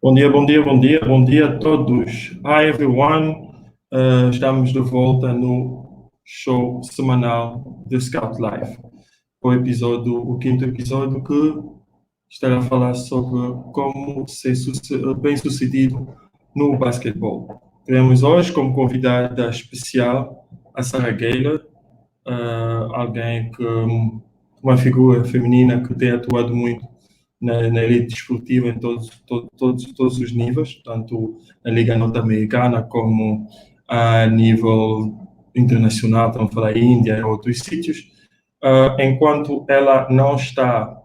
Bom dia, bom dia, bom dia, bom dia a todos. Hi everyone, estamos de volta no show semanal de Scout Life. O quinto episódio que estará a falar sobre como ser bem-sucedido no basquetebol. Temos hoje como convidada especial a Sarah Gaylor, alguém que uma figura feminina que tem atuado muito na elite desportiva em todos os níveis, tanto na Liga Norte-Americana como a nível internacional, estamos a falar Índia e outros sítios. Enquanto ela não está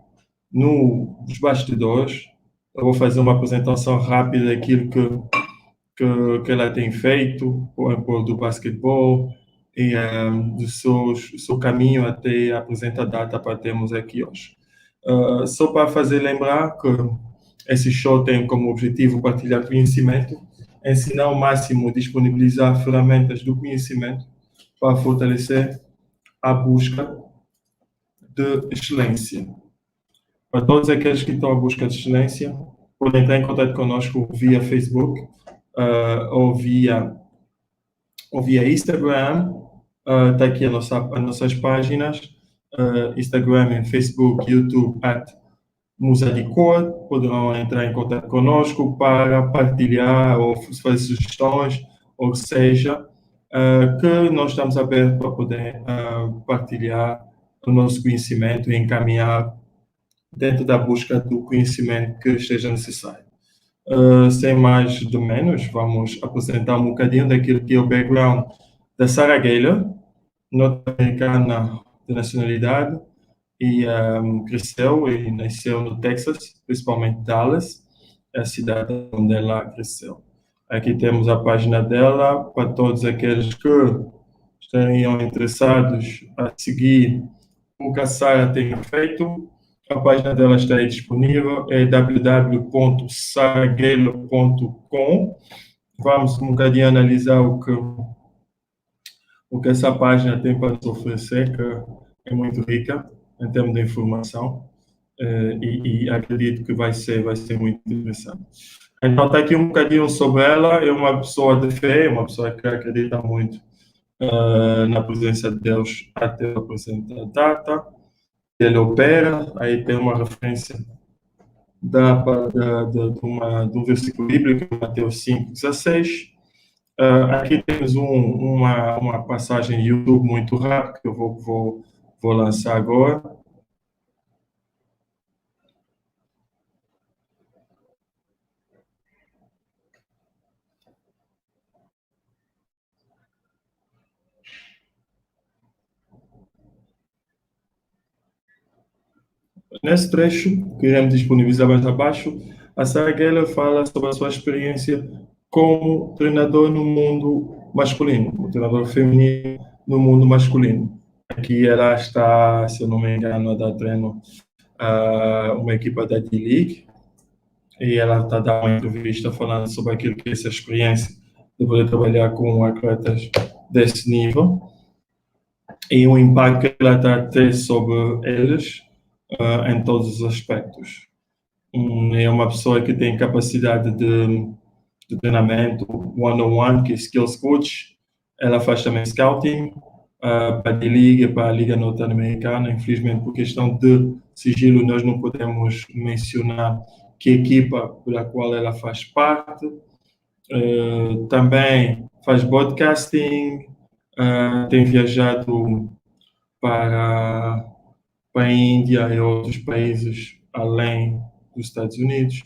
nos bastidores, eu vou fazer uma apresentação rápida daquilo que ela tem feito do basquetebol e do seu caminho até apresentar a data para termos aqui hoje. Só para fazer lembrar que esse show tem como objetivo partilhar conhecimento, ensinar ao máximo, disponibilizar ferramentas do conhecimento para fortalecer a busca de excelência. Para todos aqueles que estão à busca de excelência, podem entrar em contato conosco via Facebook ou via Instagram. Está aqui as nossas páginas, Instagram, Facebook, YouTube, Musa de Cor. Poderão entrar em contato conosco para partilhar ou fazer sugestões, ou seja, que nós estamos abertos para poder partilhar o nosso conhecimento e encaminhar dentro da busca do conhecimento que esteja necessário. Sem mais de menos, vamos apresentar um bocadinho daquilo que é o background da Sarah Gaylor, norte-americana de nacionalidade, e cresceu e nasceu no Texas, principalmente Dallas, é a cidade onde ela cresceu. Aqui temos a página dela para todos aqueles que estariam interessados a seguir o que a Sarah tem feito. A página dela está aí disponível, é www.sarahgaylor.com. Vamos um bocadinho analisar o que essa página tem para nos oferecer, que é muito rica em termos de informação, e acredito que vai ser muito interessante. Então, está aqui um bocadinho sobre ela. É uma pessoa de fé, uma pessoa que acredita muito na presença de Deus até apresentar a data. Ele opera, aí tem uma referência de um versículo bíblico, Mateus 5:16. Aqui temos uma passagem de YouTube muito rápida que eu vou lançar agora. Nesse trecho, que iremos disponibilizar mais abaixo, a Sarah Gaylor fala sobre a sua experiência como treinador no mundo masculino, como treinador feminino no mundo masculino. Aqui ela está, se eu não me engano, a dar treino a uma equipa da D-League, e ela está dando uma entrevista falando sobre aquilo que é essa experiência de poder trabalhar com atletas desse nível e o impacto que ela está a ter sobre eles em todos os aspectos. É uma pessoa que tem capacidade de treinamento one-on-one, que é Skills Coach. Ela faz também scouting para a D-League, para a Liga Norte-Americana. Infelizmente, por questão de sigilo, nós não podemos mencionar que equipa pela qual ela faz parte. Também faz broadcasting, tem viajado para a Índia e outros países além dos Estados Unidos,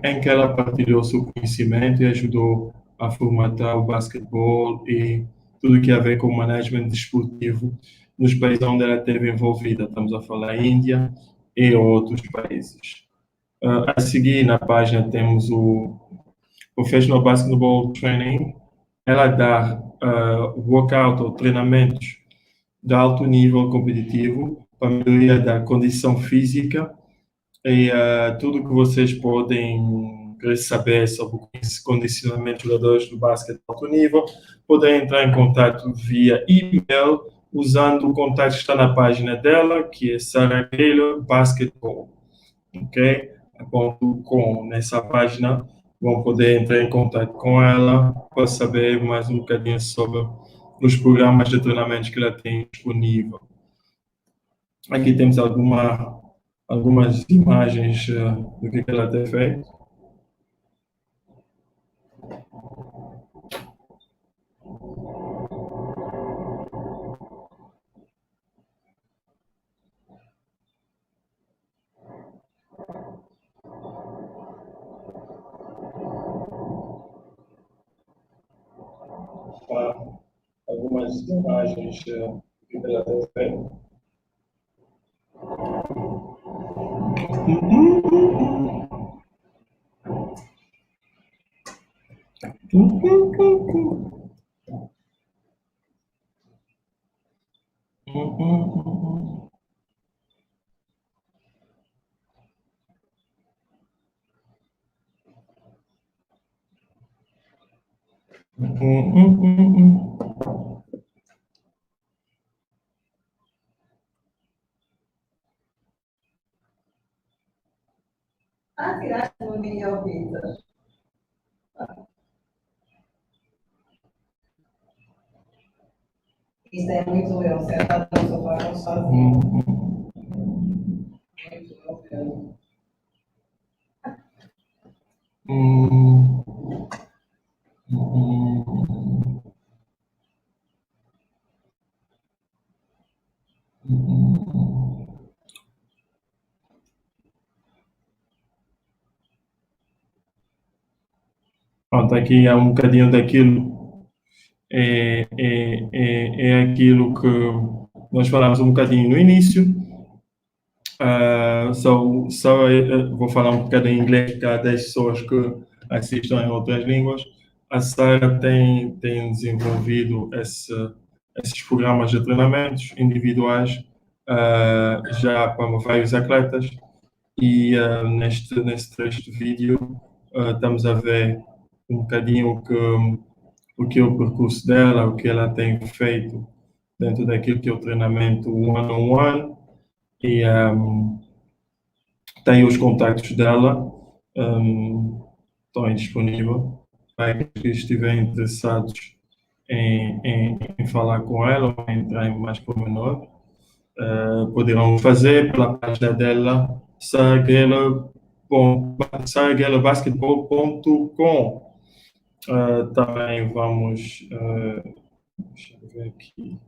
em que ela partilhou o seu conhecimento e ajudou a formatar o basquetebol e tudo que a ver com o management desportivo nos países onde ela esteve envolvida. Estamos a falar Índia e outros países. A seguir, na página, temos o Professional Basketball Training. Ela dá workout ou treinamentos de alto nível competitivo para a melhoria da condição física e tudo que vocês podem querer saber sobre o condicionamento de jogadores do basquete de alto nível, podem entrar em contato via e-mail usando o contato que está na página dela, que é Sarah Gaylor Basketball. Ok? .com. Nessa página vão poder entrar em contato com ela para saber mais um bocadinho sobre os programas de treinamento que ela tem disponível. Aqui temos algumas imagens do que ela tem feito. Algumas imagens do que ela tem feito. Tiraste no vídeo, Vitor. Isso é muito eu, sentado no sofá sozinho. Muito eu. Pronto, aqui é um bocadinho daquilo, é aquilo que nós falamos um bocadinho no início. Vou falar um bocadinho em inglês para 10 pessoas que assistam em outras línguas. A Sara tem desenvolvido esses programas de treinamentos individuais já para vários atletas e neste trecho de vídeo estamos a ver um bocadinho o que é o percurso dela, o que ela tem feito dentro daquilo que é o treinamento one-on-one e tem os contactos dela, estão disponíveis para aqueles que estiverem interessados em falar com ela ou entrar em mais pormenor. Poderão fazer pela página dela, saraguelabasketball.com. Também vamos. Deixa eu ver aqui.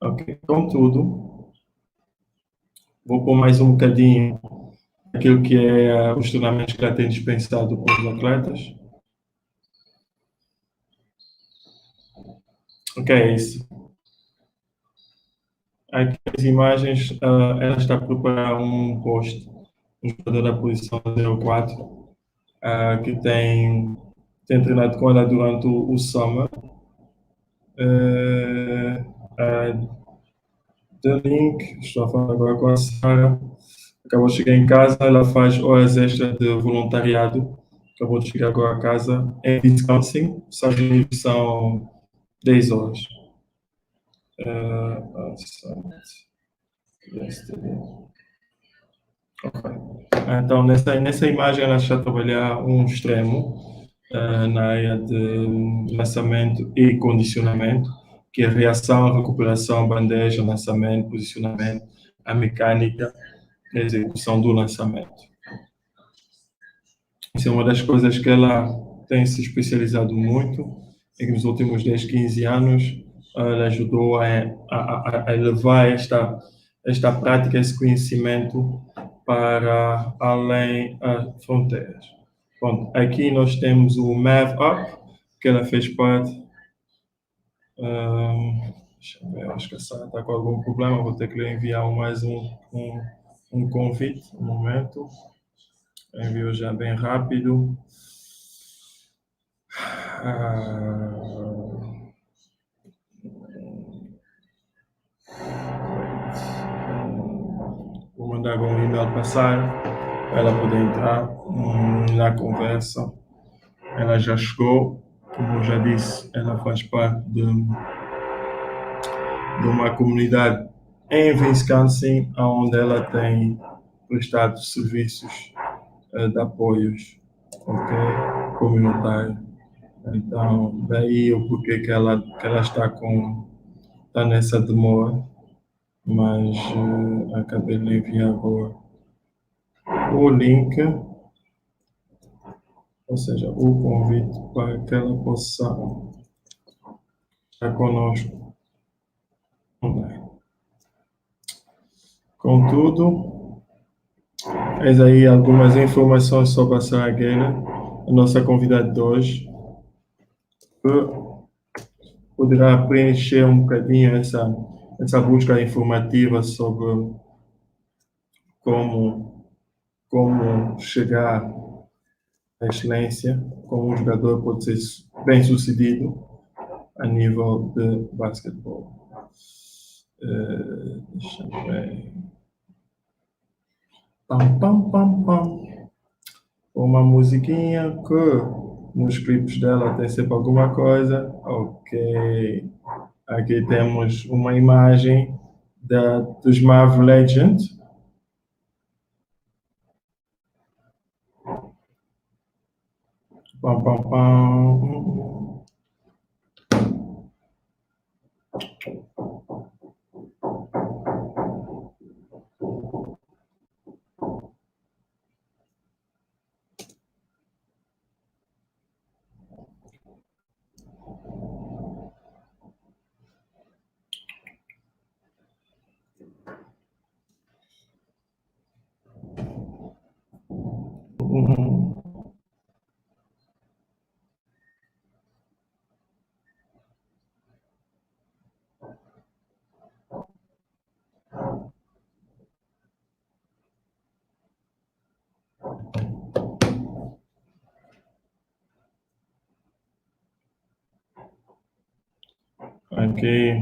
Ok, contudo, vou pôr mais um bocadinho aquilo que é os treinamentos que ela tem dispensado para os atletas. Ok, é isso. Aqui as imagens, ela está a preparar um post, um jogador da posição 04, que tem treinado com ela durante o summer. The link, estou a falar agora com a Sara, acabou de chegar em casa, ela faz horas extras de voluntariado, acabou de chegar agora a casa, em Wisconsin, Estados Unidos são 10 horas. Okay. Então, nessa imagem, ela está a trabalhar um extremo na área de lançamento e condicionamento, que é reação, recuperação, bandeja, lançamento, posicionamento, a mecânica e a execução do lançamento. Isso é uma das coisas que ela tem se especializado muito, e que nos últimos 10, 15 anos ela ajudou a elevar esta prática, esse conhecimento para além das fronteiras. Bom, aqui nós temos o Mav Up, que ela fez parte. Deixa eu ver, acho que a Sara está com algum problema, vou ter que lhe enviar mais um convite, um momento. Envio já bem rápido. Vou mandar um e-mail para Sara, para ela poder entrar na conversa. Ela já chegou. como eu já disse, ela faz parte de uma comunidade em Wisconsin, onde ela tem prestado serviços de apoios, ok, comunitário. Então, daí o porquê que ela está nessa demora, mas acabei de enviar agora o link, ou seja, o convite para que ela possa estar conosco online. Contudo, eis aí algumas informações sobre a Sarah Gaylor, a nossa convidada de hoje, que poderá preencher um bocadinho essa busca informativa sobre como chegar à excelência, como um jogador pode ser bem sucedido a nível de basquetebol. Deixa eu ver. Pam, pam, pam, pam. Uma musiquinha que nos clipes dela tem sempre alguma coisa. Ok. Aqui temos uma imagem dos Marvel Legends. Pam, pam, pam. Aqui.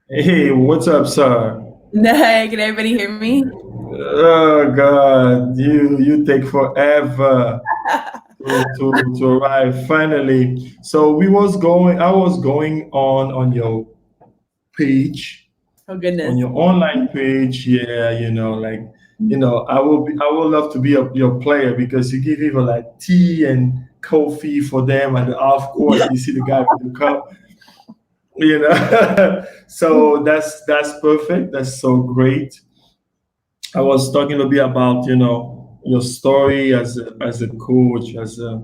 Hey, what's up, sir? Hey, can everybody hear me? Oh God, you take forever to arrive finally. So I was going on your page, Oh on goodness. your online page. Yeah, I would love to be your player because you give even like tea and coffee for them at the half court. You see the guy with the cup. So that's perfect. That's so great. I was talking a bit about your story as a coach, as a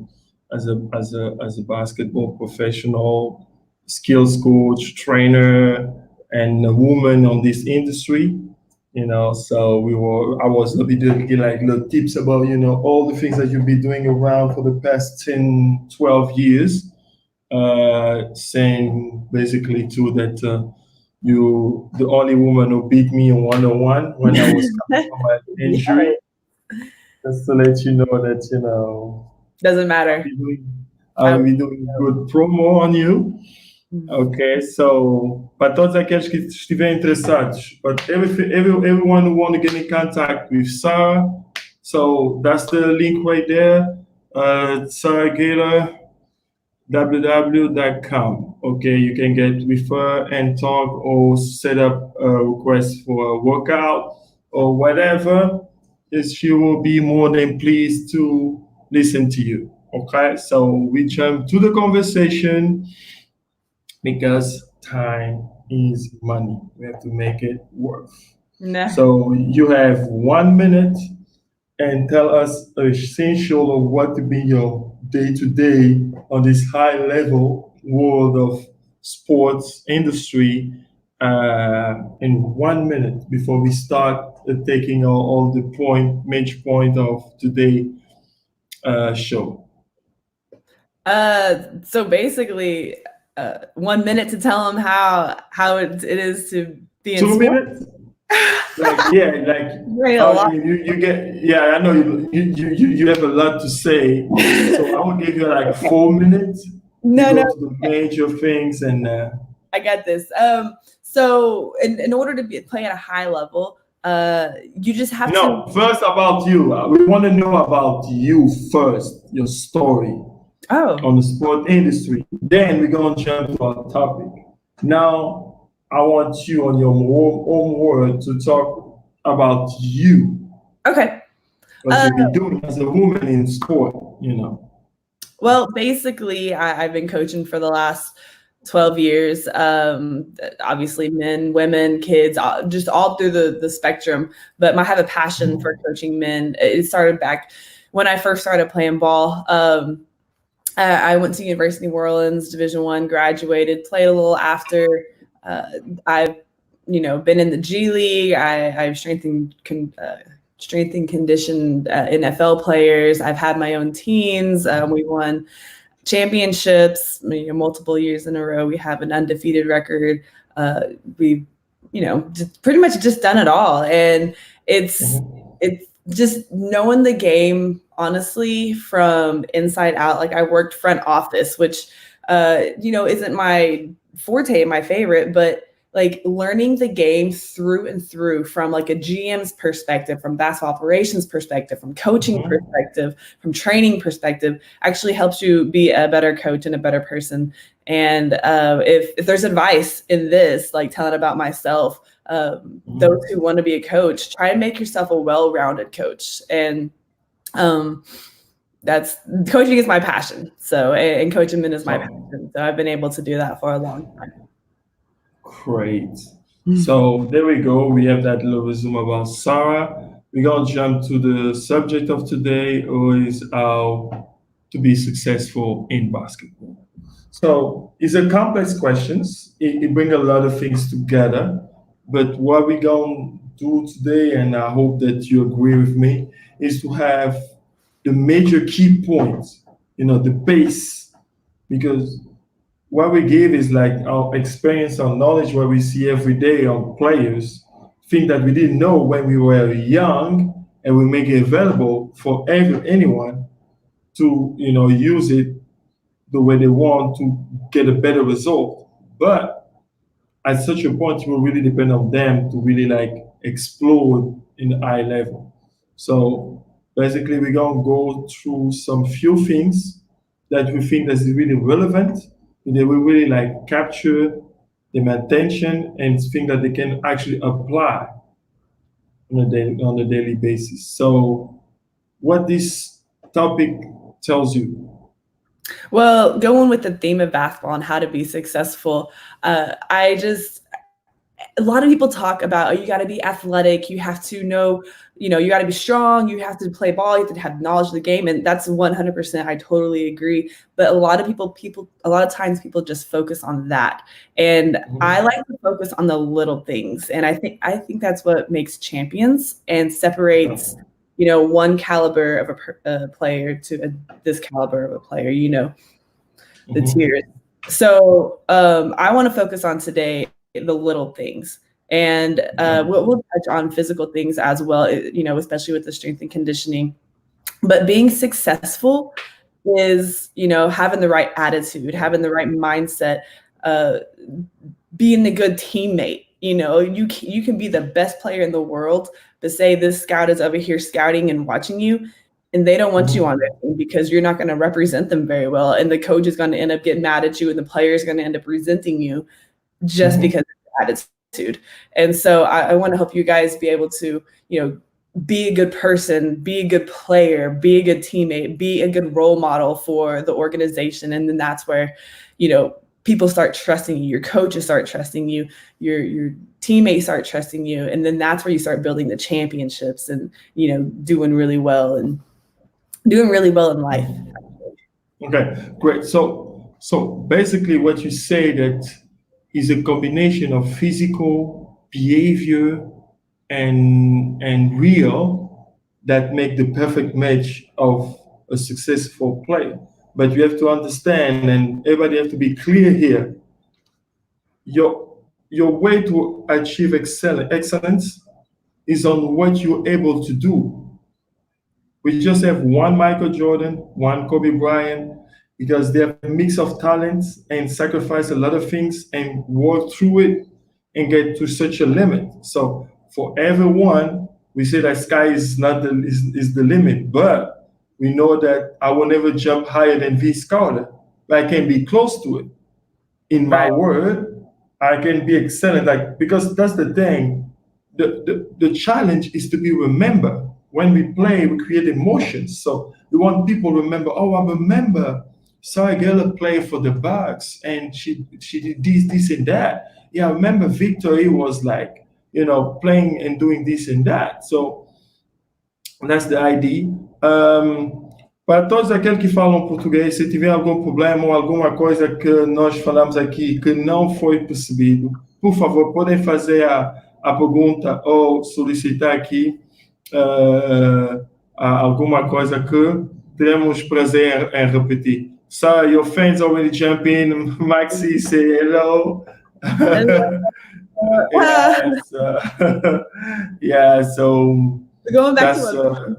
basketball professional, skills coach, trainer, and a woman on this industry. So I was a bit doing like little tips about all the things that you've been doing around for the past 10, 12 years, saying basically too that you the only woman who beat me in 101 when I was coming from an injury. Just to let you know that Doesn't matter. I'll be doing good promo on you. Okay, so para todos aqueles que estiverem interessados, but everyone who want to get in contact with Sarah, so that's the link right there. Sarah Gaylor, www.com. Okay, you can get with her and talk or set up a request for a workout or whatever. She will be more than pleased to listen to you. Okay, so we jump to the conversation because time is money. We have to make it worth. Nah. So you have 1 minute and tell us essential of what to be your day to day on this high level world of sports industry in 1 minute before we start taking all the major point of today show. So basically, 1 minute to tell them how it is to be in Two sport. minutes? Like yeah, like Great, a lot. you get yeah. I know you have a lot to say, so I will give you like 4 minutes. No, You go no, to the major things and I got this. So in order to play at a high level, you just have no. to. First about you. We want to know about you first, your story Oh, on the sport industry. Then we're gonna jump to our topic. Now I want you on your own word to talk about you. okay. What you've been doing as a woman in sport, you know. Well, basically, I've been coaching for the last 12 years. Obviously, men, women, kids, just all through the spectrum. But I have a passion for coaching men. It started back when I first started playing ball. I went to University of New Orleans, Division I, graduated, played a little after. I've, been in the G League. I've strengthened conditioned NFL players. I've had my own teams. We won championships, multiple years in a row. We have an undefeated record. We've, just pretty much just done it all. And it's just knowing the game, honestly, from inside out. Like I worked front office, which, isn't my forte, my favorite, but like learning the game through and through from like a GM's perspective, from basketball operations perspective, from coaching perspective, from training perspective, actually helps you be a better coach and a better person. And if there's advice in this, like telling about myself, those who want to be a coach, try and make yourself a well-rounded coach. And that's coaching is my passion. So, and coaching men is my passion. So I've been able to do that for a long time. Great. So there we go. We have that little resume about Sarah. We're gonna jump to the subject of today, or is how to be successful in basketball. So it's a complex questions. It brings a lot of things together. But what we're gonna do today, and I hope that you agree with me, is to have the major key points, the base, because what we give is like our experience, our knowledge, what we see every day on players, things that we didn't know when we were young, and we make it available for anyone to use it the way they want to get a better result. But at such a point, it will really depend on them to really like explode in the high level. So basically, we're gonna go through some few things that we think that's really relevant. They will really like capture their attention and think that they can actually apply on a daily basis. So, what this topic tells you? Well, going with the theme of basketball and how to be successful, a lot of people talk about, oh, you got to be athletic. You have to know, you got to be strong. You have to play ball. You have to have knowledge of the game. And that's 100%. I totally agree. But a lot of times people just focus on that. And I like to focus on the little things. And I think that's what makes champions and separates, one caliber of a player to this caliber of a player, the tiers. So I want to focus on today the little things, and we'll touch on physical things as well, especially with the strength and conditioning. But being successful is, having the right attitude, having the right mindset, being a good teammate. You can be the best player in the world, but say this scout is over here scouting and watching you, and they don't want you on their team because you're not going to represent them very well, and the coach is going to end up getting mad at you, and the player is going to end up resenting you just because of attitude. And so I want to help you guys be able to, be a good person, be a good player, be a good teammate, be a good role model for the organization. And then that's where, people start trusting you, your coaches start trusting you, your teammates start trusting you. And then that's where you start building the championships and, doing really well in life. Okay, great. So basically what you say that is a combination of physical behavior and real that make the perfect match of a successful play. But you have to understand, and everybody have to be clear here, your way to achieve excellence is on what you're able to do. We just have one Michael Jordan, one Kobe Bryant, because they have a mix of talents and sacrifice a lot of things and work through it and get to such a limit. So for everyone, we say that sky is not is the limit, but we know that I will never jump higher than Vince Carter, but I can be close to it. In my word, I can be excellent, because that's the thing. The challenge is to be remembered. When we play, we create emotions. So we want people to remember, oh, I remember Sarah Geller played for the Bucks and she did this and that. Yeah, I remember Victor, he was like, playing and doing this and that. So that's the idea. Para todos aqueles que falam português, se tiver algum problema ou alguma coisa que nós falamos aqui que não foi percebido, por favor, podem fazer a pergunta ou solicitar aqui alguma coisa que teremos prazer em repetir. So your fans already jump in. Maxi say hello. So going back to what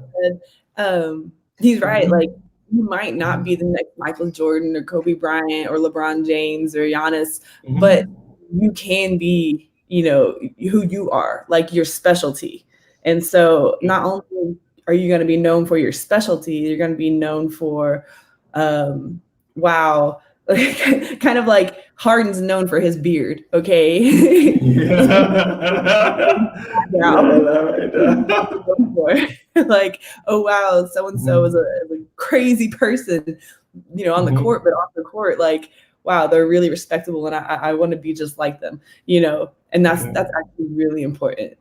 said, he's right. Like, you might not be the next Michael Jordan or Kobe Bryant or LeBron James or Giannis, but you can be, who you are, like your specialty. And so not only are you going to be known for your specialty, you're going to be known for, wow, kind of like Harden's known for his beard, okay? Like, oh, wow, so-and-so is a crazy person, on the court, but off the court, like, wow, they're really respectable and I want to be just like them, and that's actually really important.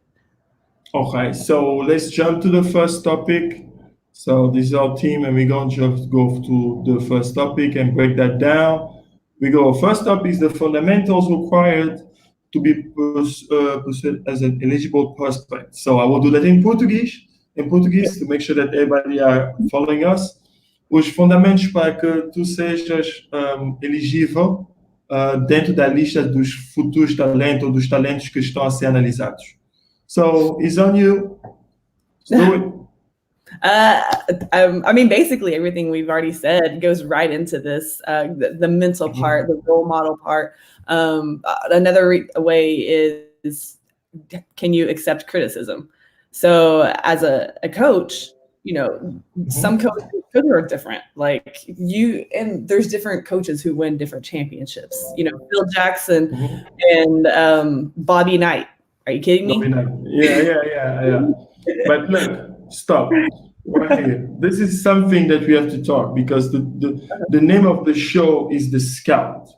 Okay, so let's jump to the first topic. So this is our team, and we're going to just go to the first topic and break that down. First up is the fundamentals required to be pursued as an eligible prospect. So I will do that in Portuguese to make sure that everybody are following us. Os fundamentos para que tu sejas elegível dentro da lista dos futuros talentos ou dos talentos que estão a ser analisados. So it's on you. Do it. I mean, basically everything we've already said goes right into this, the mental part, the role model part. Another way is, can you accept criticism? So as a coach, some coaches are different. Like and there's different coaches who win different championships. Phil Jackson and Bobby Knight. Are you kidding me? Yeah. But look, stop right here. This is something that we have to talk, because the name of the show is The Scout.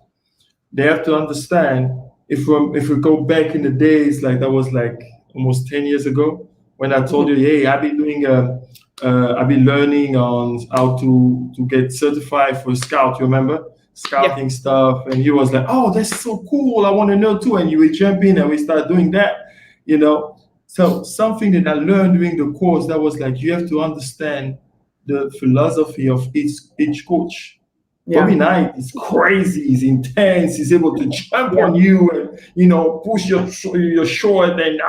They have to understand, if we go back in the days, like that was like almost 10 years ago, when I told you, hey, I've been learning on how to get certified for Scout. You remember? Scouting stuff, and he was like, oh, that's so cool, I want to know too. And you would jump in and we start doing that, So something that I learned during the course, that was like, you have to understand the philosophy of each coach. Bobby Knight is crazy, he's intense, he's able to jump on you and push your short and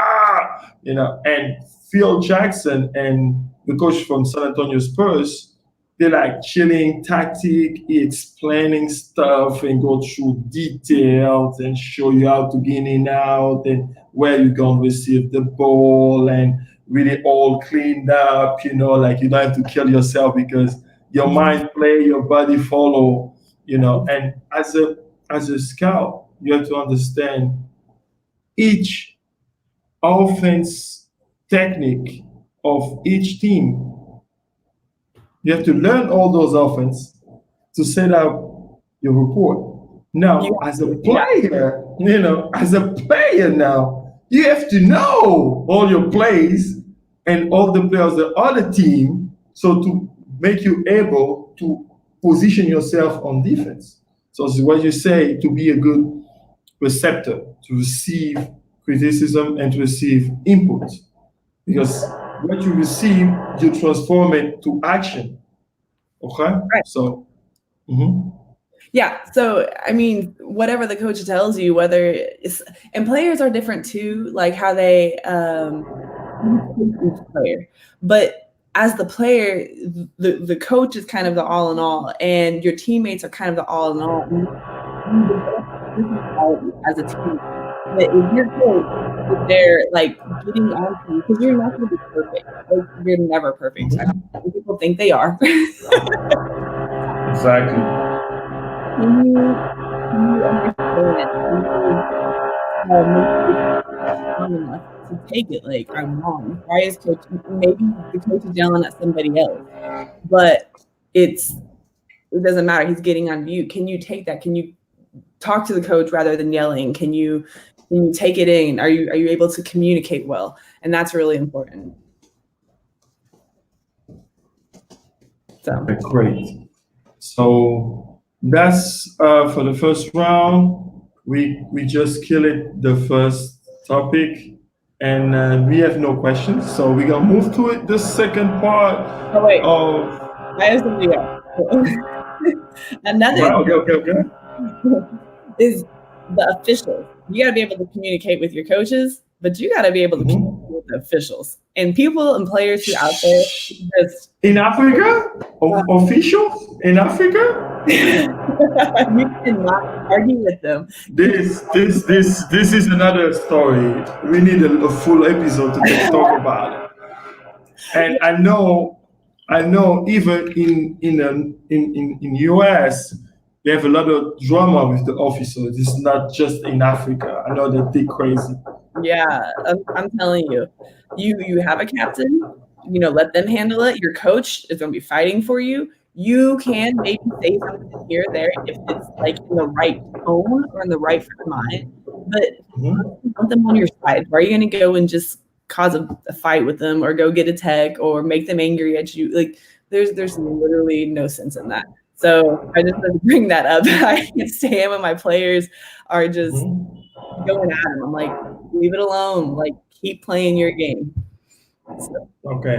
and Phil Jackson and the coach from San Antonio Spurs, they're like chilling tactic, explaining stuff and go through details and show you how to get in and out and where you're going to receive the ball and really all cleaned up, like you don't have to kill yourself because your mind play, your body follow, and as a scout, you have to understand each offense technique of each team. You have to learn all those offense to set up your report. Now, as a player, now, you have to know all your plays and all the players of the other team, so to make you able to position yourself on defense. So this is what you say, to be a good receptor, to receive criticism and to receive input. Because what you receive, you transform it to action. Okay? Right. So, yeah. So, I mean, whatever the coach tells you, whether it's, and players are different too, like how they, player. But as the player, the coach is kind of the all in all, and your teammates are kind of the all in all. As a team, but if you're coach, if they're like getting on to you, because you're not going to be perfect. Like, you're never perfect. People think they are. Exactly. Can you understand to take it like I'm wrong? Why is coach? Maybe the coach is yelling at somebody else, but it doesn't matter. He's getting on you. Can you take that? Can you talk to the coach rather than yelling? Can you take it in? Are you able to communicate well? And that's really important. So great. So that's for the first round. We just killed the first topic, and we have no questions. So we're gonna move to it. The second part. Oh wait. I have something else. Another. Okay. Is the officials. You got to be able to communicate with your coaches, but you got to be able to communicate with the officials and people and players who out there. Just in Africa, officials in Africa. You cannot argue with them. This is another story. We need a full episode to talk about it. And I know even in US. They have a lot of drama with the officers. It's not just in Africa. I know that they're crazy. Yeah, I'm telling you. You have a captain, let them handle it. Your coach is going to be fighting for you. You can maybe say something here or there if it's like in the right tone or in the right frame of mind. But put them on your side. Why are you going to go and just cause a fight with them or go get a tech or make them angry at you? Like, there's literally no sense in that. So I just wanted to bring that up. I can't stand when my players are just going at him. I'm like, leave it alone. Like, keep playing your game. So. Okay.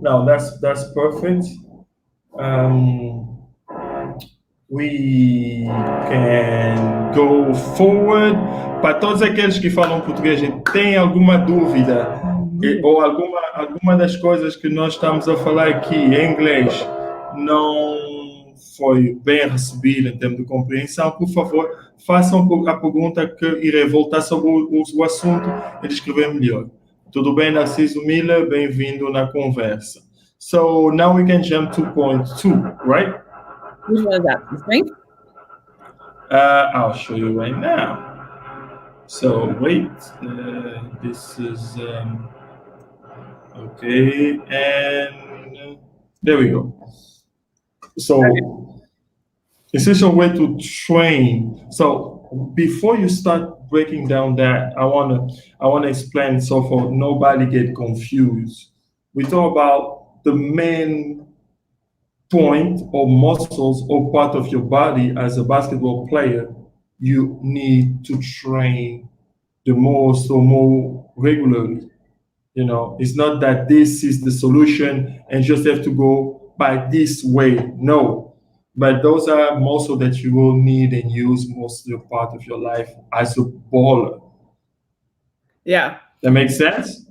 No, that's perfect. We can go forward. Para todos aqueles que falam português e têm alguma dúvida ou alguma das coisas que nós estamos a falar aqui em inglês não foi bem recebido em termos de compreensão, por favor, façam a pergunta que irei voltar sobre o assunto e descrever melhor. Tudo bem, Narciso Miller? Bem-vindo na conversa. So now we can jump to point 2, right? Which one is that? The strength? I'll show you right now. So wait, this is okay, and there we go. So essential way to train. So before you start breaking down that, I wanna explain so for nobody get confused. We talk about the main point or muscles or part of your body as a basketball player you need to train the most or more regularly. It's not that this is the solution and just have to go by this way. No, but those are muscles that you will need and use most of the part of your life as a baller. Yeah. That makes sense?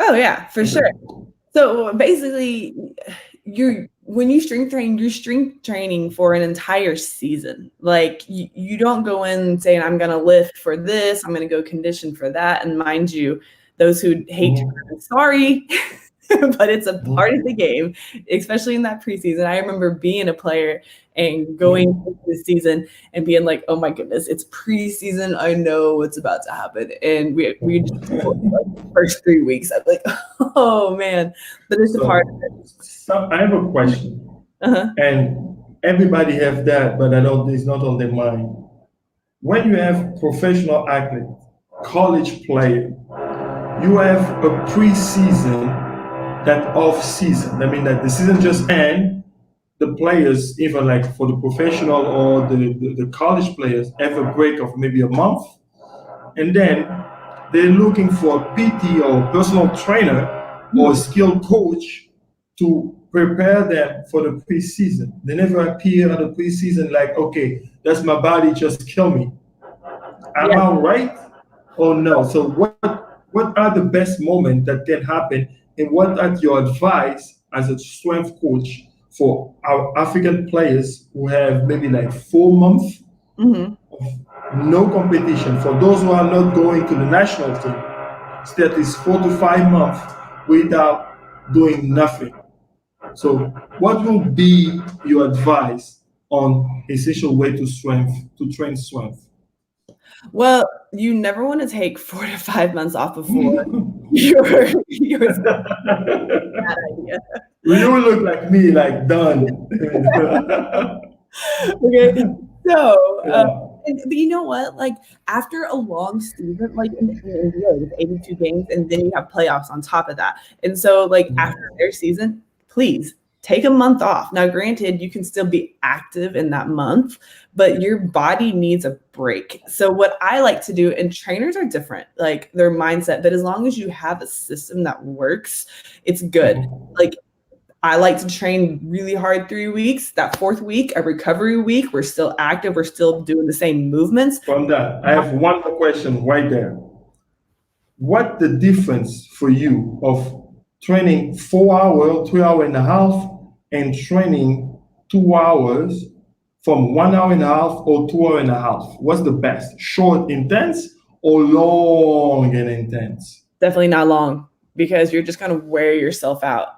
Oh yeah, for sure. So basically, when you strength train, you're strength training for an entire season. Like you don't go in saying, I'm going to lift for this, I'm going to go condition for that. And mind you, those who hate, sorry, but it's a part of the game, especially in that preseason. I remember being a player and going into the season and being like, oh my goodness, it's preseason. I know what's about to happen. And we just like the first 3 weeks. I'm like, oh man, but it's a part of it. So I have a question, Uh-huh. and everybody have that, but I don't. It's not on their mind. When you have professional athlete, college player, you have a preseason, that off season. I mean that the season just end. The players, even like for the professional or the college players, have a break of maybe a month, and then they're looking for a PT or personal trainer or a skilled coach to prepare them for the preseason. They never appear at the preseason like, okay, that's my body, just kill me. Am I right or no? So what are the best moments that can happen, and what are your advice as a strength coach for our African players who have maybe like 4 months Mm-hmm. of no competition? For those who are not going to the national team, it's that is 4 to 5 months without doing nothing. So what will be your advice on essential way to train strength? Well, you never want to take 4 to 5 months off before you're bad idea. You look like me, like done. Okay, so Yeah. but you know what? Like after a long season, like in the NBA with 82 games, and then you have playoffs on top of that, and so like after their season, please take a month off. Now, granted, you can still be active in that month, but your body needs a break. So what I like to do, and trainers are different, like their mindset, but as long as you have a system that works, it's good. Like I like to train really hard 3 weeks. That 4th week, a recovery week, we're still active. We're still doing the same movements. From that, I have one more question right there. What the difference for you of training 4 hours, 3 hours and a half, and training 2 hours from 1 hour and a half or 2 hours and a half? What's the best? Short, intense, or long and intense? Definitely not long, because you're just gonna wear yourself out.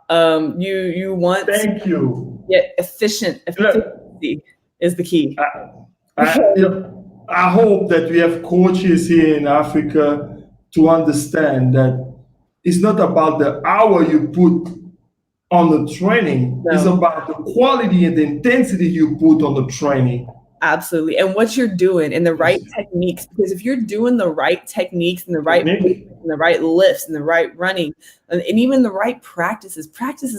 You want Thank you. get efficient. Efficiency is the key. I hope that we have coaches here in Africa to understand that it's not about the hour you put on the training. No. It's about the quality and the intensity you put on the training. Absolutely. And what you're doing and the right techniques, because if you're doing the right techniques and the right movements and the right lifts and the right running and even the right practices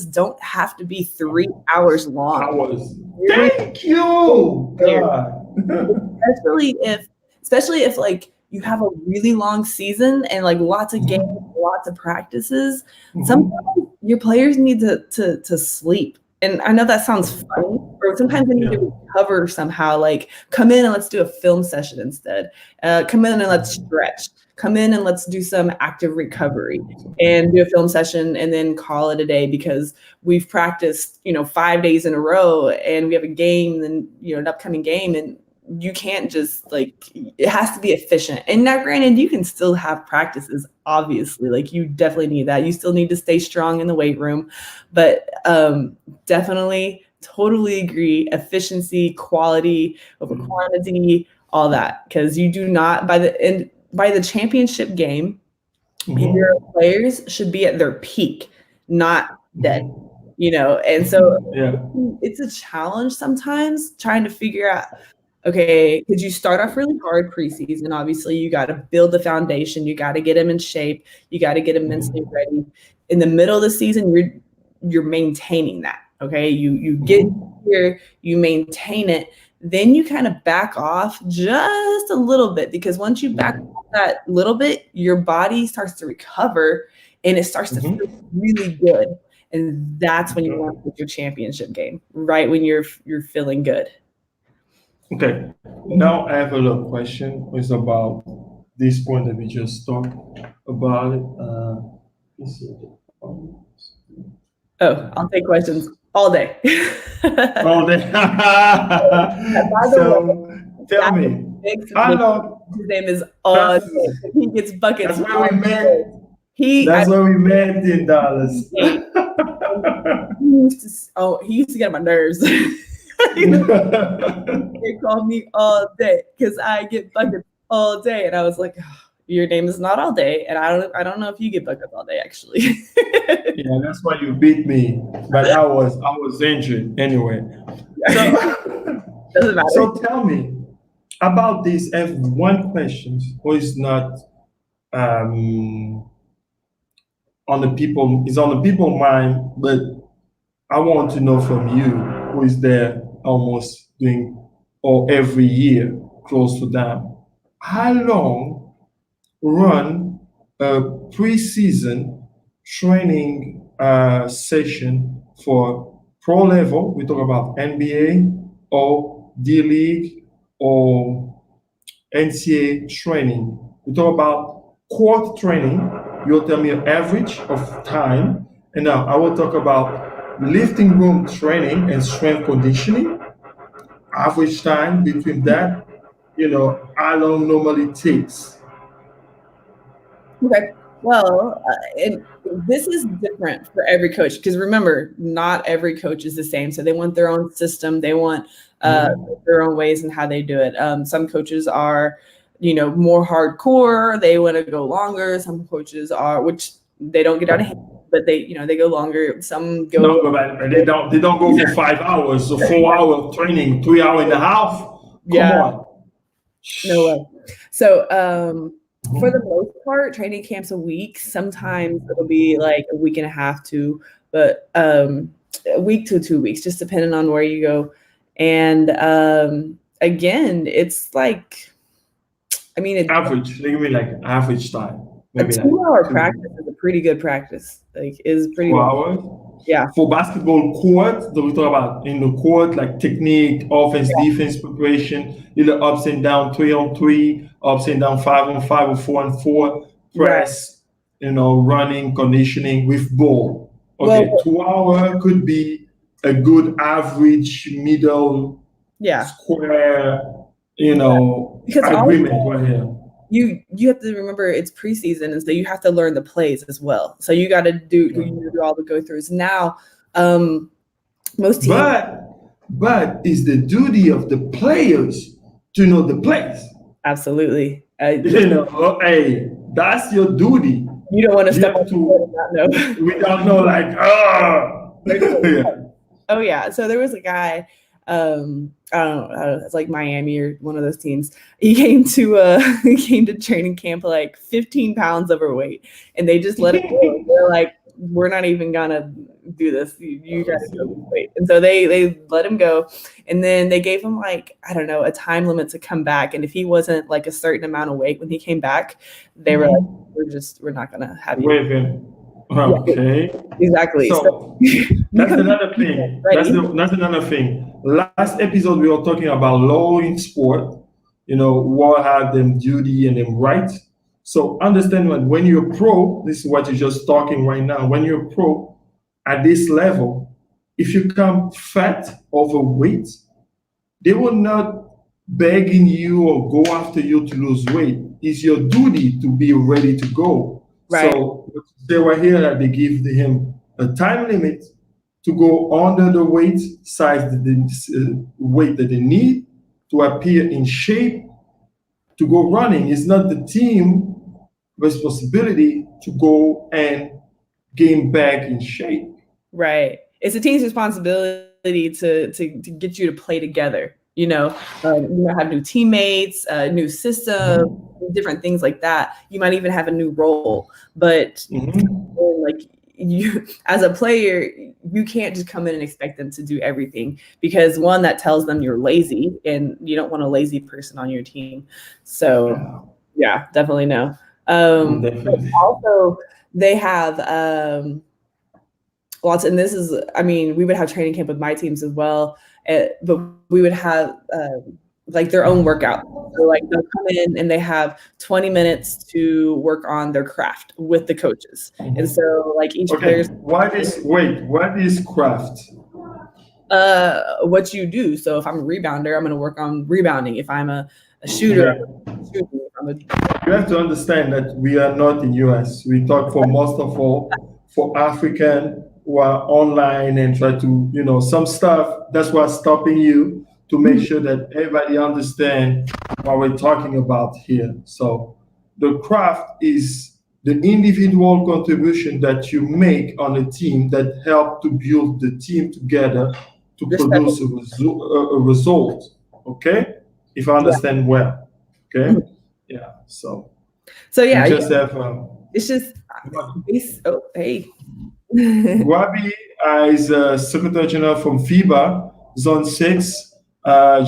don't have to be 3 hours long. Hours. Thank you. God. especially if like you have a really long season and like lots of games, lots of practices. Sometimes your players need to sleep. And I know that sounds funny, or sometimes they need to recover somehow, like come in and let's do a film session instead. Come in and let's stretch. Come in and let's do some active recovery and do a film session and then call it a day, because we've practiced, 5 days in a row and we have a game and, an upcoming game, and you can't just it has to be efficient. And now granted, you can still have practices, obviously, like you definitely need that. You still need to stay strong in the weight room, but definitely totally agree. Efficiency, quality over quantity, all that. Because you do not, by the championship game, your players should be at their peak, not dead. And so it's a challenge sometimes trying to figure out, okay, because you start off really hard preseason. Obviously, you got to build the foundation. You got to get them in shape. You got to get them mentally ready. In the middle of the season, you're maintaining that. Okay, you get here, you maintain it. Then you kind of back off just a little bit, because once you back off that little bit, your body starts to recover and it starts to feel really good. And that's when you want to put your championship game, right when you're feeling good. Okay, now I have a little question. It's about this point that we just talked about it. I'll take questions all day. All day. So tell me. I know. His name is That's- he gets buckets. That's where we met. That's where we met in Dallas. he used to get on my nerves. They call me all day because I get buckets all day, and I was like, oh, your name is not all day, and I don't know if you get buckets all day actually. Yeah, that's why you beat me. But I was injured anyway. So, Doesn't matter. so tell me about this. I have one question, who is not on the people mind, but I want to know from you, who is there almost doing or every year close to them. How long run a preseason training session for pro level? We talk about NBA or D League or NCAA training. We talk about court training. You'll tell me an average of time. And now I will talk about lifting room training and strength conditioning. Average time between that, how long normally takes. Okay. Well, and this is different for every coach because remember, not every coach is the same. So they want their own system. They want their own ways and how they do it. Some coaches are, more hardcore. They want to go longer. Some coaches are, which they don't get out of hand, but they go longer. Some go. No, but they don't go for 5 hours, so 4 hour training, 3 hour and a half. Come on. No way. So, for the most part, training camp's a week. Sometimes it'll be like a week and a half too, but a week to 2 weeks, just depending on where you go. And again, it's like, average. Give me like average time. Maybe a 2 hour practice is a pretty good practice. Like is pretty 2 good. hours. Yeah. For basketball court, we talk about in the court like technique, offense, defense preparation, either ups and down, 3-on-3, ups and down, 5-on-5 or 4-on-4, press, running, conditioning with ball. Okay, well, 2 hour could be a good average middle square, agreement right here. You have to remember it's preseason, and so you have to learn the plays as well. So you got to do all the go throughs. Now, most teams. But it's the duty of the players to know the plays. Absolutely. Hey, that's your duty. You don't want to step up to not know. We don't know, like, Oh yeah. So there was a guy. I don't know, it's like Miami or one of those teams. He came to training camp like 15 pounds overweight, and they just let him go. They're like, we're not even gonna do this. You gotta go lose weight. And so they let him go, and then they gave him like, I don't know, a time limit to come back. And if he wasn't like a certain amount of weight when he came back, they were like, we're not gonna have you. Wait a minute. Okay. Exactly. So that's another thing. That's another thing. Last episode we were talking about law in sport. What have them duty and them rights. So understand when you're pro, this is what you're just talking right now. When you're pro at this level, if you come fat, overweight, they will not begging you or go after you to lose weight. It's your duty to be ready to go. Right. So they were here that they give him a time limit to go under the weight size, the weight that they need to appear in shape, to go running. It's not the team responsibility to go and gain back in shape. Right. It's the team's responsibility to get you to play together. You might have new teammates, new system, different things like that. You might even have a new role, but like you, as a player, you can't just come in and expect them to do everything, because one, that tells them you're lazy, and you don't want a lazy person on your team. So yeah, definitely no. Also, they have lots, and this is, we would have training camp with my teams as well, but we would have like their own workout. So like they'll come in and they have 20 minutes to work on their craft with the coaches. And so like each player's what is craft? What you do. So if I'm a rebounder, I'm going to work on rebounding. If I'm a shooter, I'm I'm a You have to understand that we are not in US. We talk for most of all for African who are online and try to, some stuff. That's what's stopping you to make sure that everybody understand what we're talking about here. So the craft is the individual contribution that you make on a team that help to build the team together to your produce special. a result. Okay, if I Yeah. understand well. Okay, yeah. So So we yeah, just have it's just oh hey. Wabi is Secretary General from FIBA Zone 6.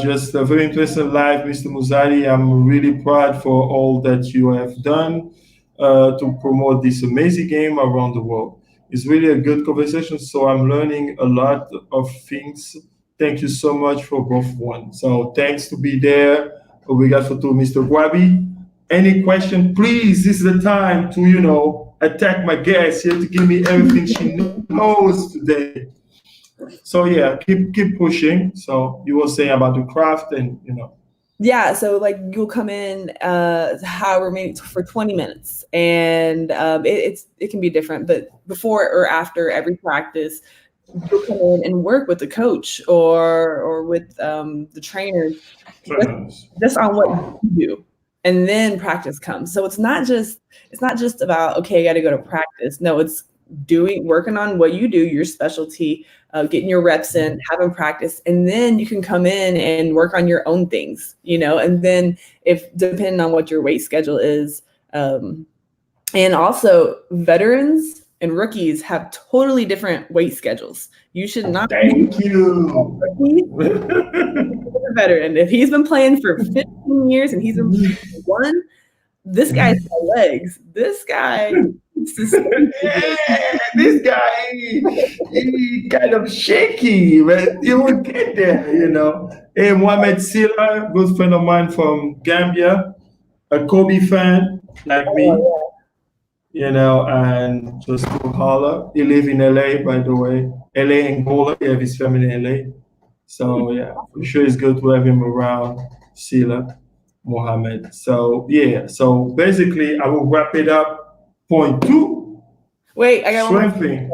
Just a very interesting live, Mr. Muzadi. I'm really proud for all that you have done to promote this amazing game around the world. It's really a good conversation, so I'm learning a lot of things. Thank you so much for both one. So thanks to be there. Obrigado to Mr. Wabi. Any question, please, this is the time to, attack my guest here to give me everything she knows today. So yeah, keep pushing. So you were saying about the craft and Yeah, so like you'll come in however many for 20 minutes, and it can be different, but before or after every practice, you'll come in and work with the coach or with the trainers just on what you do, and then practice comes. So it's not just about, okay, I got to go to practice. No, it's working on what you do, your specialty, getting your reps in, having practice, and then you can come in and work on your own things, and then if depending on what your weight schedule is, and also veterans and rookies have totally different weight schedules. You should not. Thank you. A veteran, if he's been playing for 15 years and he's been playing for one, this guy's got legs. This guy. Yeah, this guy, he kind of shaky, but you will get there, Hey, Mohamed Silla, good friend of mine from Gambia, a Kobe fan like me, and just to holler. He live in LA, by the way. LA, Angola, he have his family in LA. So yeah, for sure it's good to have him around, Silla, Mohamed. So yeah, so basically I will wrap it up. Point 2. Wait, I got one more. Strengthening.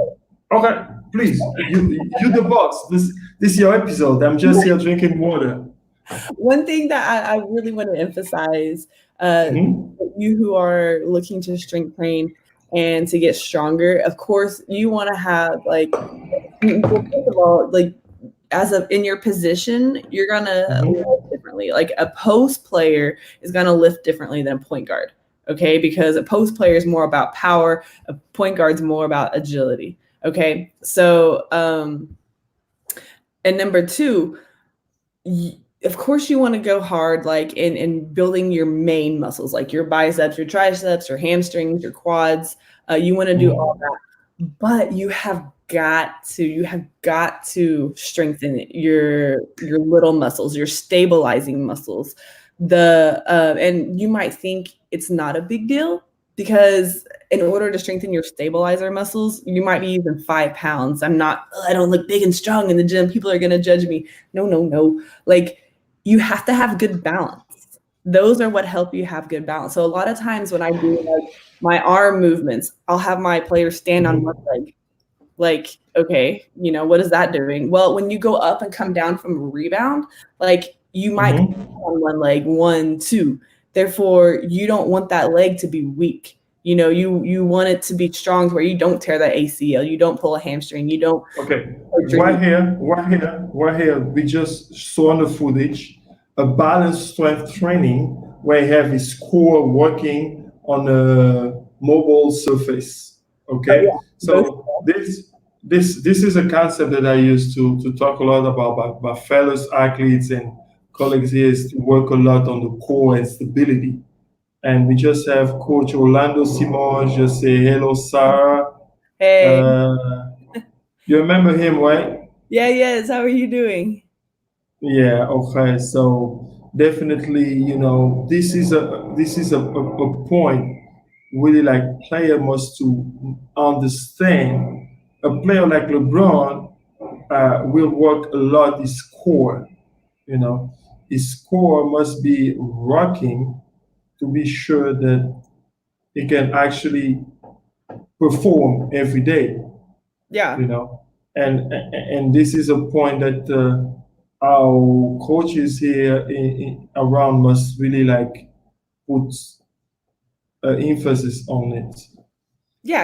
Okay, please. You the boss. This is your episode. I'm just here drinking water. One thing that I really want to emphasize, you who are looking to strength train and to get stronger, of course, you want to have first of all, in your position, you're gonna lift differently. Like a post player is gonna lift differently than a point guard. Okay, because a post player is more about power, a point guard's more about agility. Okay, so and number 2, of course you want to go hard in building your main muscles, like your biceps, your triceps, your hamstrings, your quads. You want to do all that, but you have got to strengthen your little muscles, your stabilizing muscles. And you might think it's not a big deal, because in order to strengthen your stabilizer muscles, you might be using 5 pounds. I don't look big and strong in the gym. People are going to judge me. No. You have to have good balance. Those are what help you have good balance. So a lot of times when I do my arm movements, I'll have my players stand on one leg. Okay, what is that doing? Well, when you go up and come down from a rebound, you might on one leg, 1, 2. Therefore, you don't want that leg to be weak. You want it to be strong to where you don't tear that ACL, you don't pull a hamstring, you don't. Okay, right here, we just saw on the footage a balanced strength training where you have his core working on a mobile surface. Okay, so this is a concept that I used to talk a lot about my fellow athletes and colleagues here, is to work a lot on the core and stability. And we just have Coach Orlando Simon just say hello, Sarah. Hey. You remember him, right? Yeah, yes. How are you doing? Yeah, okay. So definitely, this is a point really player must to understand. A player like LeBron will work a lot his core. His core must be rocking to be sure that he can actually perform every day, Yeah. and this is a point that our coaches here around must really like put emphasis on it. Yeah,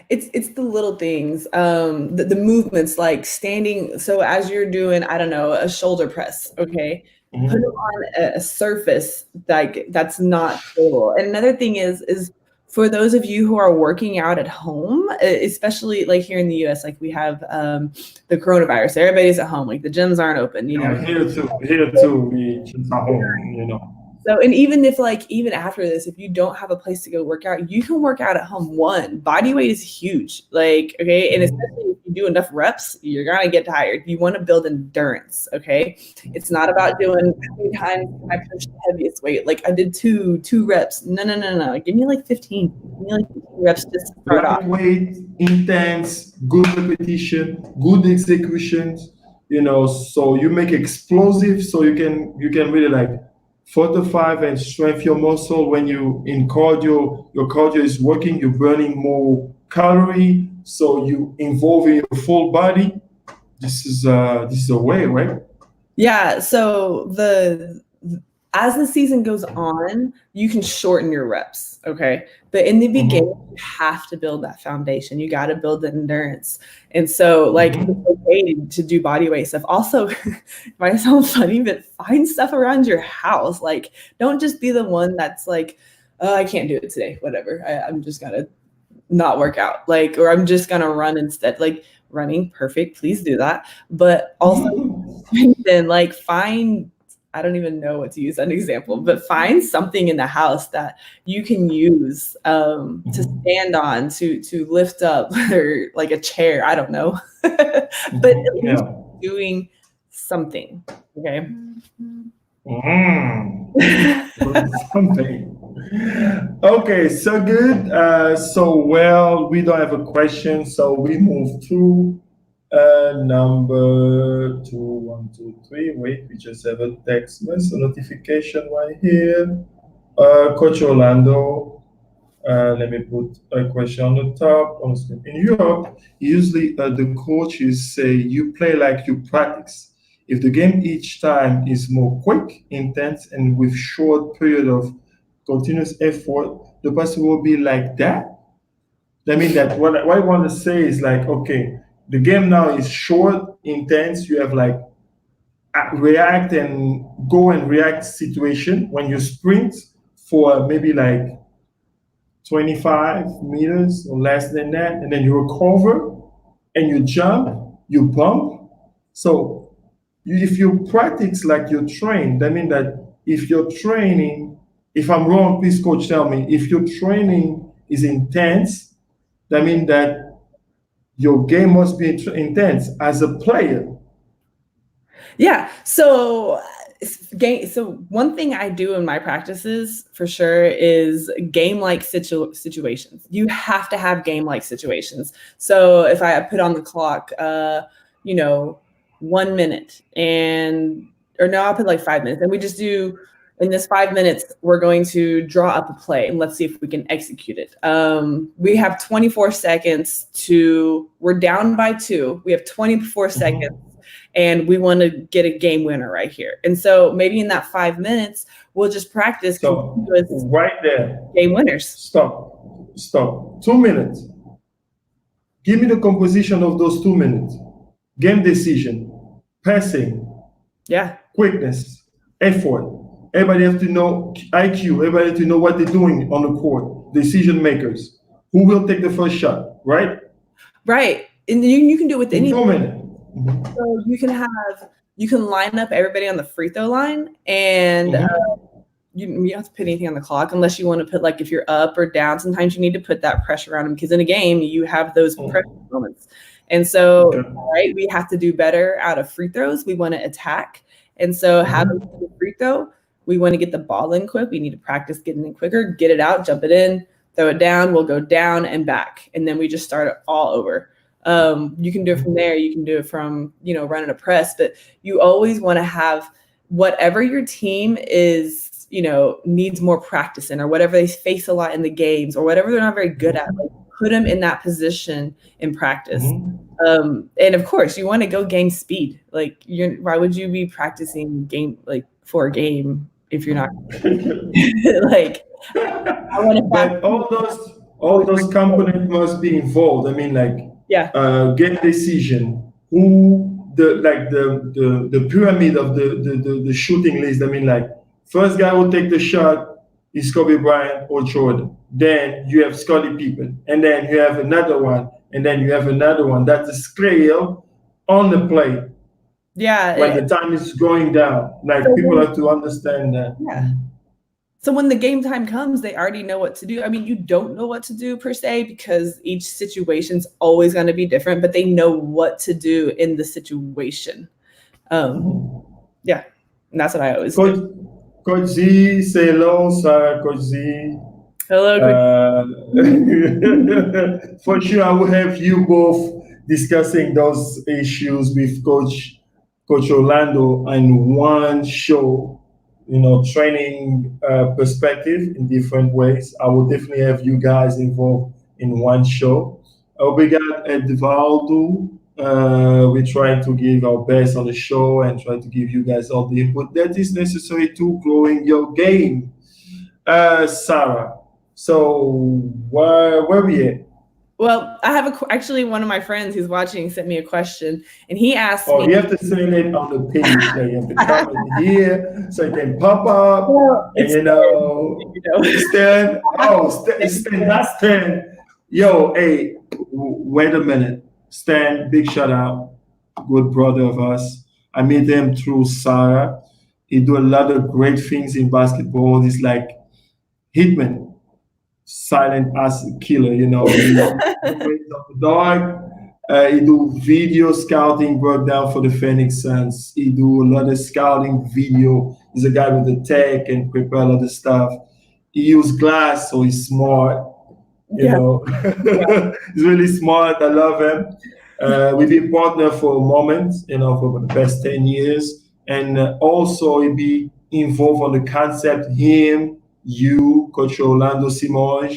it's the little things, the movements like standing. So as you're doing, I don't know, a shoulder press, okay, put it on a surface like that's not stable. And another thing is for those of you who are working out at home, especially like here in the US, like we have the coronavirus, everybody's at home, like the gyms aren't open, you know. Here too, we just at home. So, and even after this, if you don't have a place to go work out, you can work out at home. One, body weight is huge. Like, okay. And especially if you do enough reps, you're going to get tired. You want to build endurance. Okay. It's not about doing how many times I push the heaviest weight. Like I did two reps. No. Give me like 15. Give me like 15 reps just to start off. Weight, intense, good repetition, good executions, so you make explosive so you can really like fortify and strengthen your muscle. When you in cardio, your cardio is working, you're burning more calorie, so you involve in your full body. This is a way, right? Yeah. So as the season goes on, you can shorten your reps, okay? But in the beginning, you have to build that foundation. You got to build the endurance. And so, like, it's okay to do body weight stuff. Also, it might sound funny, but find stuff around your house. Like, don't just be the one that's like, oh, I can't do it today, whatever. I'm just going to not work out. Like, or I'm just going to run instead. Like, running, perfect. Please do that. But also, then, like, find... I don't even know what to use as an example, but find something in the house that you can use to stand on, to lift up, or like a chair. I don't know, but at least doing something. Okay. Something. Okay, so good. We don't have a question, so we move to number 2, 1, 2, 3. Wait, we just have a text message notification right here. Coach Orlando, let me put a question on the top. In Europe, usually the coaches say you play like you practice. If the game each time is more quick, intense, and with short period of continuous effort, the person will be like that. I mean that what I want to say is like, okay, the game now is short, intense. You have like react and go and react situation. When you sprint for maybe like 25 meters or less than that, and then you recover and you jump, you bump. So if you practice like you train, that means that if you're training, if I'm wrong, please coach tell me, if your training is intense, that means that your game must be intense as a player. Yeah. So one thing I do in my practices for sure is game-like situations. You have to have game-like situations. So if I put on the clock, 1 minute I'll put like 5 minutes, and we just do, in this 5 minutes, we're going to draw up a play and let's see if we can execute it. We have 24 seconds we're down by 2. We have 24 seconds and we want to get a game winner right here. And so maybe in that 5 minutes, we'll just practice right there. Game winners. Stop. 2 minutes. Give me the composition of those 2 minutes. Game decision, passing, quickness, effort. Everybody has to know IQ. Everybody has to know what they're doing on the court. Decision makers. Who will take the first shot, right? Right. And you can do it with any 2 minutes. So you can line up everybody on the free throw line, and you don't have to put anything on the clock unless you want to put, like, if you're up or down, sometimes you need to put that pressure on them, because in a game you have those pressure moments. And so, right, we have to do better out of free throws. We want to attack. And so having a free throw, we want to get the ball in quick. We need to practice getting in quicker, get it out, jump it in, throw it down. We'll go down and back. And then we just start it all over. You can do it from there. You can do it from, running a press, but you always want to have whatever your team is, needs more practice in, or whatever they face a lot in the games, or whatever they're not very good at, like, put them in that position in practice. And of course you want to go game speed. Like, why would you be practicing game, like, for a game if you're not like, I want to, but all those components must be involved. I mean, like, game decision, who the pyramid of the shooting list. I mean, like, first guy who take the shot is Kobe Bryant or Jordan. Then you have Scottie Pippen, and then you have another one, and then you have another one. That's a scale on the plate. Yeah. When the time is going down, like, so people have to understand that. Yeah. So when the game time comes, they already know what to do. I mean, you don't know what to do per se, because each situation's always going to be different, but they know what to do in the situation. Yeah, and that's what I always do. Coach Z, say hello, Sarah. Coach Z. Hello. For sure, I will have you both discussing those issues with Coach Orlando in one show. Training perspective in different ways. I will definitely have you guys involved in one show. Obrigado, Edvaldo. We're trying to give our best on the show and try to give you guys all the input that is necessary to growing your game. Sarah, so where we at? Well, I have actually one of my friends who's watching sent me a question, and he asked me. You have to send it on the page. You have to comment here so it can pop up. Well, and Stan. Stan, that's Stan. Yo, hey, wait a minute. Stan, big shout out. Good brother of us. I met him through Sarah. He do a lot of great things in basketball. He's like Hitman. Silent as killer, dog. He do video scouting, brought down for the Phoenix Suns. He do a lot of scouting video. He's a guy with the tech and prepare a lot of stuff. He use glass, so he's smart. He's really smart. I love him. We've been partner for a moment, for the past 10 years, and also he be involved on the concept. Him. You, Coach Orlando Simões,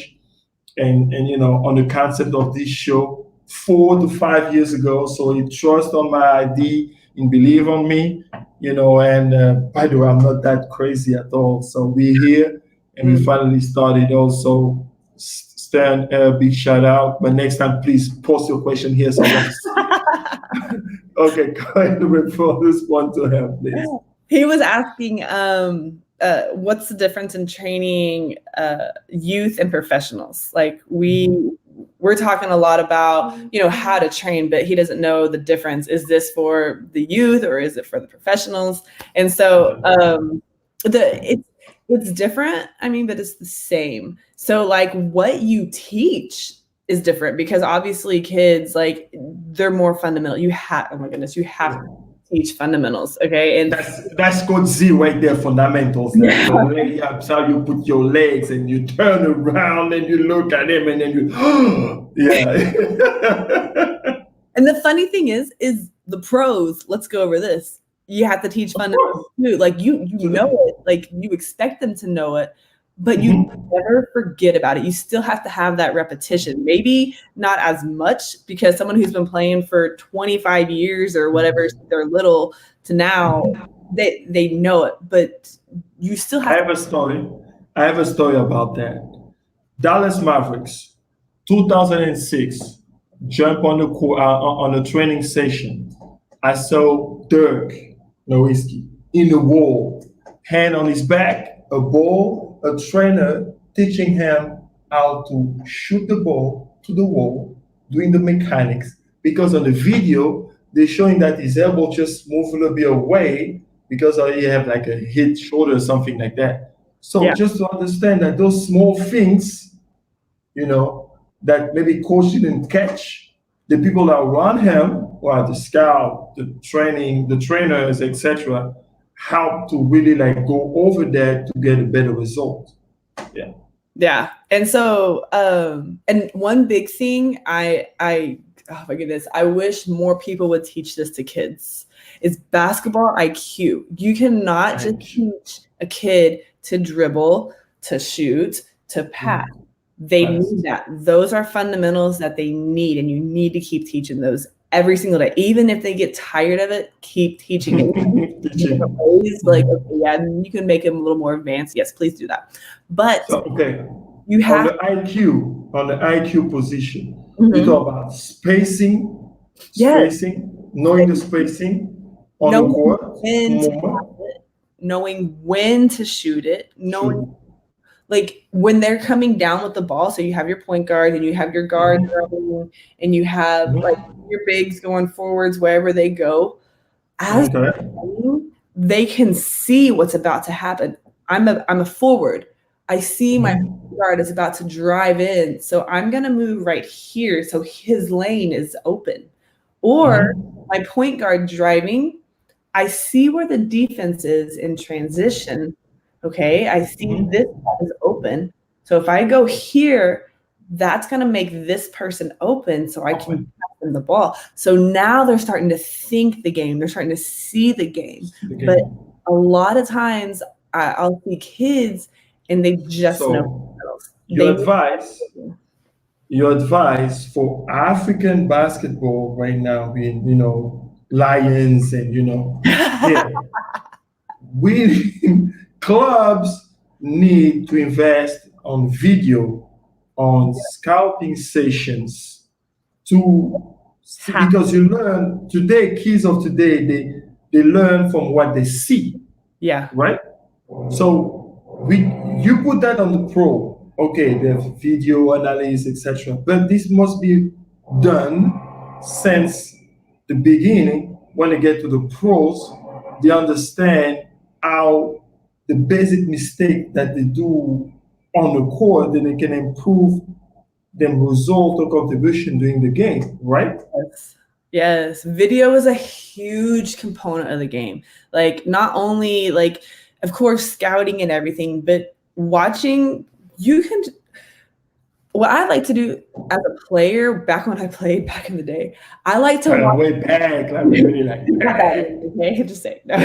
and on the concept of this show 4 to 5 years ago. So he trust on my idea and believe on me, and by the way, I'm not that crazy at all. So we're here and we finally started also. Stan, big shout out. But next time, please post your question here. So okay, go ahead and respond to him, please. He was asking, what's the difference in training youth and professionals? Like, we're talking a lot about, how to train, but he doesn't know the difference. Is this for the youth or is it for the professionals? And so it's different. I mean, but it's the same. So, like, what you teach is different, because obviously kids, like, they're more fundamental. You have to teach fundamentals, okay? And that's Coach Z right there, fundamentals. That's how you put your legs and you turn around and you look at him and then you, And the funny thing is the pros, let's go over this. You have to teach fundamentals too. Like, you know it, like, you expect them to know it, but you never forget about it. You still have to have that repetition. Maybe not as much, because someone who's been playing for 25 years or whatever, they're little to now, they know it, but you still have. I have a story about that. Dallas Mavericks, 2006, jump on the court, on a training session. I saw Dirk Nowitzki in the wall, hand on his back, a ball. A trainer teaching him how to shoot the ball to the wall, doing the mechanics. Because on the video, they're showing that his elbow just moved a little bit away because he have like a hit shoulder or something like that. So just to understand that those small things, that maybe coach didn't catch, the people that run him, or the scout, the trainers, etc., help to really like go over that to get a better result. Yeah. And so and one big thing I oh my goodness, I wish more people would teach this to kids. It's basketball IQ. You cannot just IQ. teach a kid to dribble, to shoot, to pass. They Pass. need that. Those are fundamentals that they need, and you need to keep teaching those every single day. Even if they get tired of it, keep teaching it. Teaching. Always like, okay, yeah, and you can make them a little more advanced. Yes, please do that. But So, okay, you on have the IQ position, Mhm. you talk about spacing, Yes. knowing the spacing on the Knowing court, when to moment, pass it, knowing when to shoot it, knowing shoot. like when they're coming down with the ball. So you have your point guard and you have your guard running, and you have Mhm. like your bigs going forwards wherever they go. As Okay. they can see what's about to happen. I'm a forward. I see my guard is about to drive in, so I'm gonna move right here so his lane is open. Or my point guard driving, I see where the defense is in transition. Okay, I see Mhm. this is open. So if I go here, that's gonna make this person open so I can Open. pass them the ball. So now they're starting to think the game, they're starting to see the game. Okay. But a lot of times I'll see kids and they just know So themselves. your They advice for African basketball right now being, Lions and, yeah, we clubs need to invest on video, on scouting sessions to see, Have because you learn today, kids of today, they learn from what they see, yeah. right? So you put that on the pro. Okay, the video analysis, etc. But this must be done since the beginning. When they get to the pros, they understand how the basic mistake that they do on the court, that they can improve them result or contribution during the game, right? Yes. Yes. Video is a huge component of the game. Like not only like of course scouting and everything, but watching you can what I like to do as a player back when I played back in the day, I like to watch Way back, like really like okay, just say no. I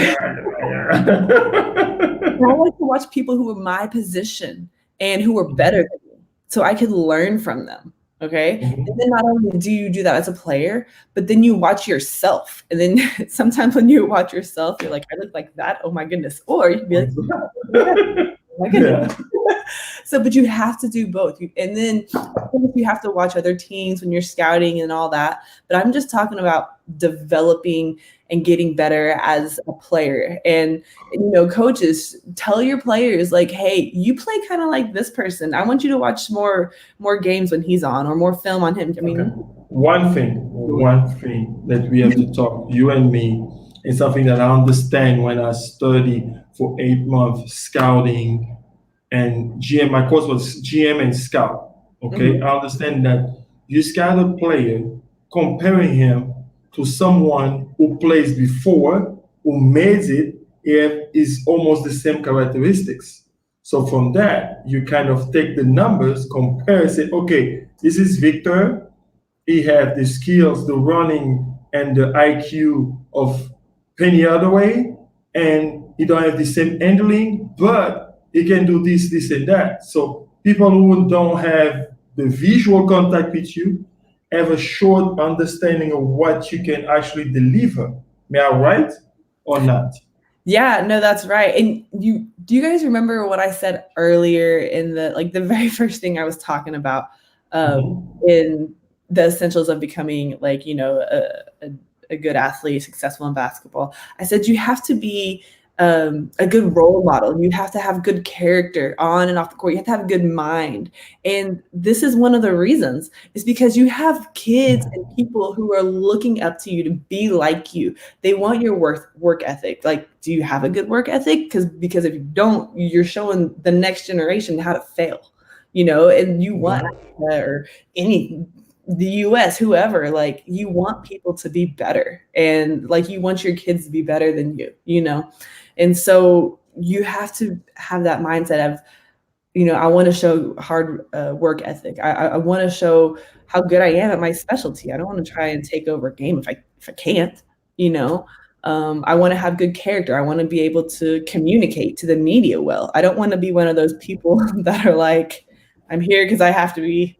like to watch people who were my position and who were better than me, so I could learn from them. Okay, and then not only do you do that as a player, but then you watch yourself, and then sometimes when you watch yourself, you're like, I look like that. Oh my goodness! Or you can be like, oh my goodness. So, but you have to do both. And then you have to watch other teams when you're scouting and all that. But I'm just talking about developing and getting better as a player. And coaches, tell your players like, hey, you play kind of like this person. I want you to watch more games when he's on or more film on him. I mean, one thing that we have to talk, you and me, is something that I understand when I study for 8 months scouting and GM. My course was GM and scout. Okay, I understand that you scout a player, comparing him to someone who plays before, who made it, is almost the same characteristics. So from that, you kind of take the numbers, compare, say, okay, this is Victor. He had the skills, the running, and the IQ of Penny Hardaway, and he don't have the same handling, but he can do this, this, and that. So people who don't have the visual contact with you have a short understanding of what you can actually deliver. Am I right or not? Yeah, no, that's right. And do you guys remember what I said earlier in the very first thing I was talking about in the essentials of becoming a good athlete, successful in basketball? I said you have to be a good role model. You have to have good character on and off the court. You have to have a good mind. And this is one of the reasons is because you have kids and people who are looking up to you to be like you. They want your work ethic. Like, do you have a good work ethic? Because if you don't, you're showing the next generation how to fail, and you want or the US, whoever, like you want people to be better and like you want your kids to be better than you. And so you have to have that mindset of, I want to show hard work ethic. I want to show how good I am at my specialty. I don't want to try and take over a game if I can't, I want to have good character. I want to be able to communicate to the media well. I don't want to be one of those people that are like, I'm here because I have to be.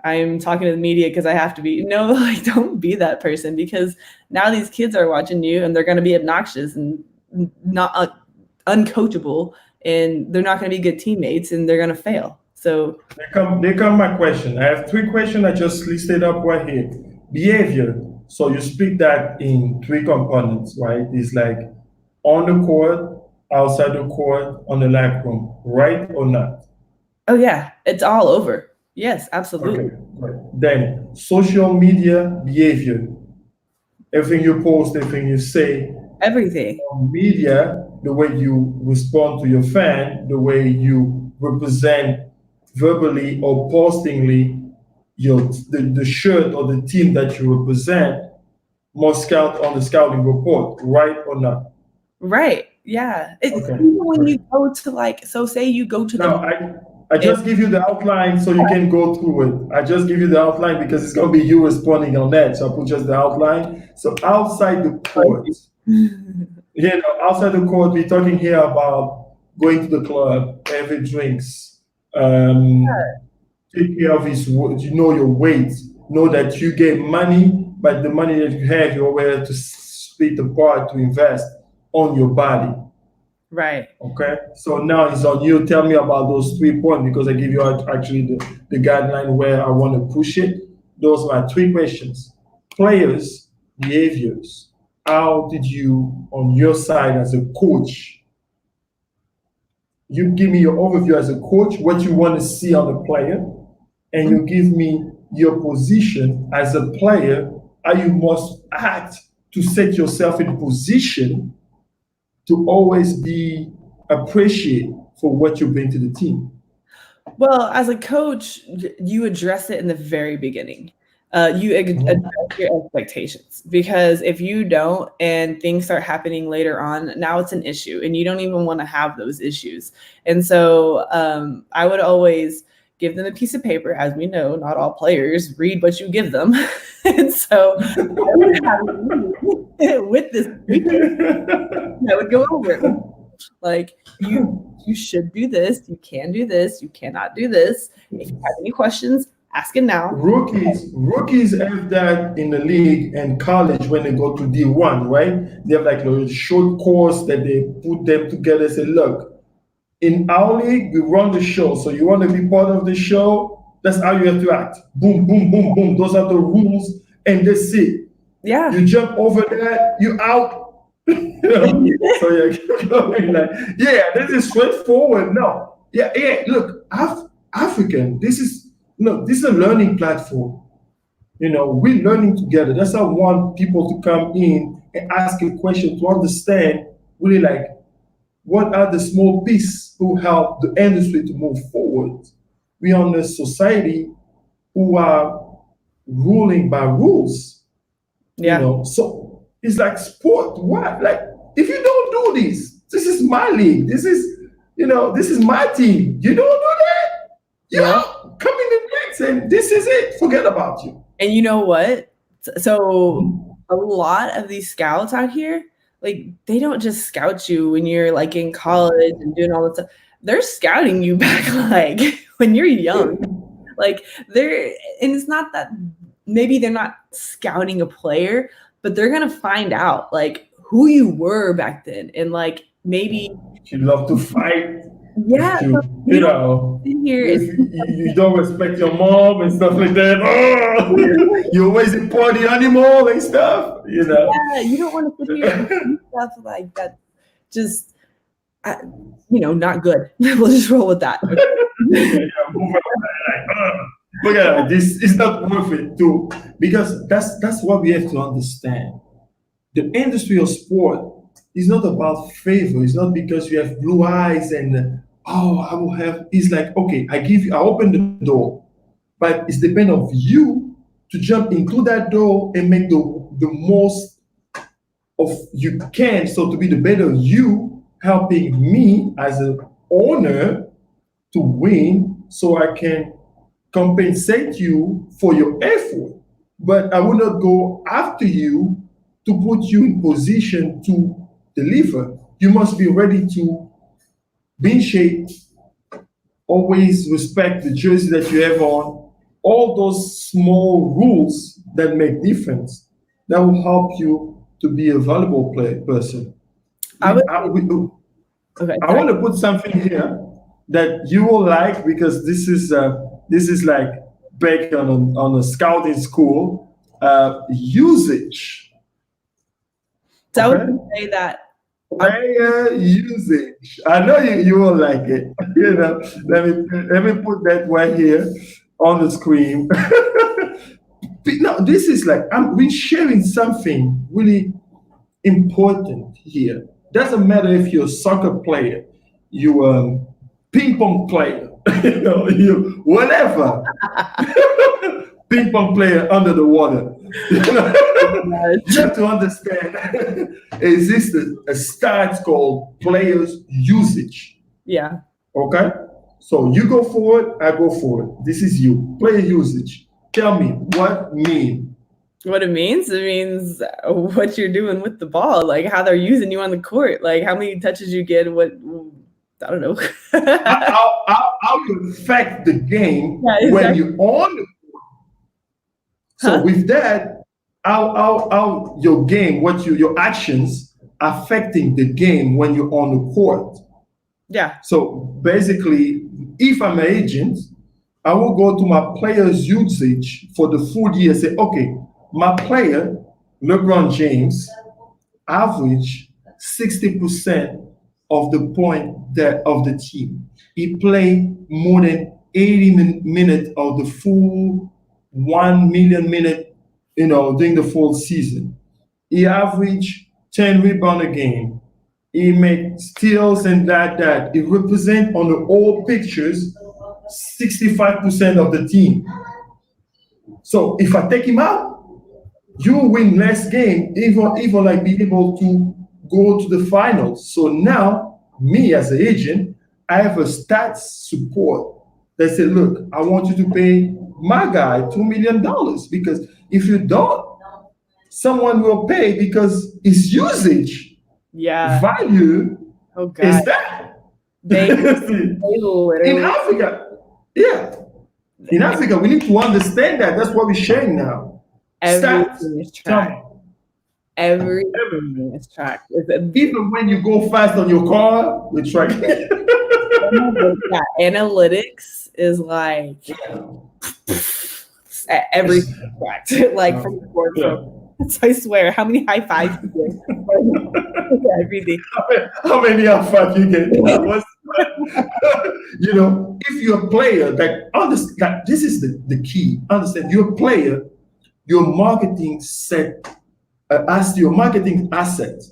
I'm talking to the media because I have to be. No, like, don't be that person, because now these kids are watching you and they're going to be obnoxious and not uncoachable, and they're not going to be good teammates, and they're going to fail. So They come my question. I have 3 questions I just listed up right here. Behavior. So you split that in 3 components, right? It's like on the court, outside the court, on the locker room, right or not? oh yeah, it's all over. Yes, absolutely. Okay, right. Then social media behavior. Everything you post, everything you say, Everything. on media, the way you respond to your fan, the way you represent verbally or postingly the shirt or the team that you represent, must count on the scouting report, right or not? Right. Yeah. It's Okay. even when Okay. you go to, like, so say you go to Now, the I just give you the outline so you can go through it. I just give you the outline because it's going to be you responding on that. So I put just the outline. So outside the court, outside the court, we're talking here about going to the club, having drinks, take care of you know your weight, know that you get money, but the money that you have, you're aware to split the part to invest on your body. right. Okay, so now it's on you. Tell me about those 3 points because I give you actually the guideline where I want to push it. Those are 3 questions. Players, behaviors. How did you, on your side as a coach, you give me your overview as a coach, what you want to see on the player, and you give me your position as a player, how you must act to set yourself in position to always be appreciated for what you bring to the team. Well, as a coach, you address it in the very beginning. You address your expectations, because if you don't and things start happening later on, now it's an issue and you don't even want to have those issues. And so I would always give them a piece of paper. As we know, not all players read what you give them. And so I would have with this paper, I would go over it. Like, you should do this, you can do this, you cannot do this. If you have any questions, ask it now. Rookies have that in the league and college when they go to D1, right? They have like a short course that they put them together and say, look, in our league, we run the show. So you want to be part of the show, that's how you have to act. Boom, boom, boom, boom. Those are the rules, and that's it. Yeah. You jump over that, you out. So yeah, this is straightforward. No, yeah. Look, African. This is a learning platform. We're learning together. That's how I want people to come in and ask a question to understand really like what are the small pieces who help the industry to move forward. We are in a society who are ruling by rules. Yeah. So it's like sport. What? Like, if you don't do this is my league. This is my team. You don't do that? Yeah. Come in the mix and this is it. Forget about you. And you know what? So a lot of these scouts out here, like, they don't just scout you when you're like in college and doing all this stuff. They're scouting you back like when you're young. Like, and it's not that maybe they're not scouting a player, but they're gonna find out like who you were back then, and like maybe you love to fight. Yeah, you know, you don't respect your mom and stuff like that. Oh, you're always a party animal and stuff. Yeah, you don't want to sit here and do stuff like that. Just not good. We'll just roll with that. Look at this. It's not worth it too, because that's what we have to understand. The industry of sport is not about favor. It's not because you have blue eyes and I will have. It's like, okay, I open the door, but it's depend on you to jump into that door and make the most of you can. So to be the better you, helping me as an owner to win, so I can compensate you for your effort. But I will not go after you to put you in position to deliver. You must be ready to be in shape, always respect the jersey that you have on, all those small rules that make difference, that will help you to be a valuable person. I would. Okay. I want to put something here that you will like, because this is like back on a scouting school usage. So I would Okay? say that. Player usage. I know you will like it. Let me put that right here on the screen. No, this is like we're sharing something really important here. Doesn't matter if you're a soccer player, you ping pong player, you whatever. Ping pong player under the water. You have to understand exists a stats called players usage. Yeah. Okay? So you go forward, I go forward. This is you. Player usage. Tell me what mean. What it means? It means what you're doing with the ball, like how they're using you on the court, like how many touches you get, what I don't know. how you affect the game when you're on the court. So with that, how your game, your actions affecting the game when you're on the court. Yeah. So basically, if I'm an agent, I will go to my players' usage for the full year. Say, okay, my player, LeBron James, average 60% of the point of the team. He played more than 80 minutes of the full 1 million minute, during the full season. He averaged 10 rebounds a game. He made steals and that. He represent on the all pictures 65% of the team. So if I take him out, you win less game, even like be able to go to the finals. So now, me as an agent, I have a stats support that said, look, I want you to pay my guy $2 million, because if you don't, someone will pay because his usage value is that. In Africa, in Africa, we need to understand that. That's what we're sharing now. Everything is tracked. Everything is tracked. Even when you go fast on your car, we track it. Analytics is like everything tracked. Like from the board. So I swear, how many high fives you get? Everything. How many high fives you get? If you're a player that understand, this is the key. Understand, you're a player. Your marketing your marketing asset.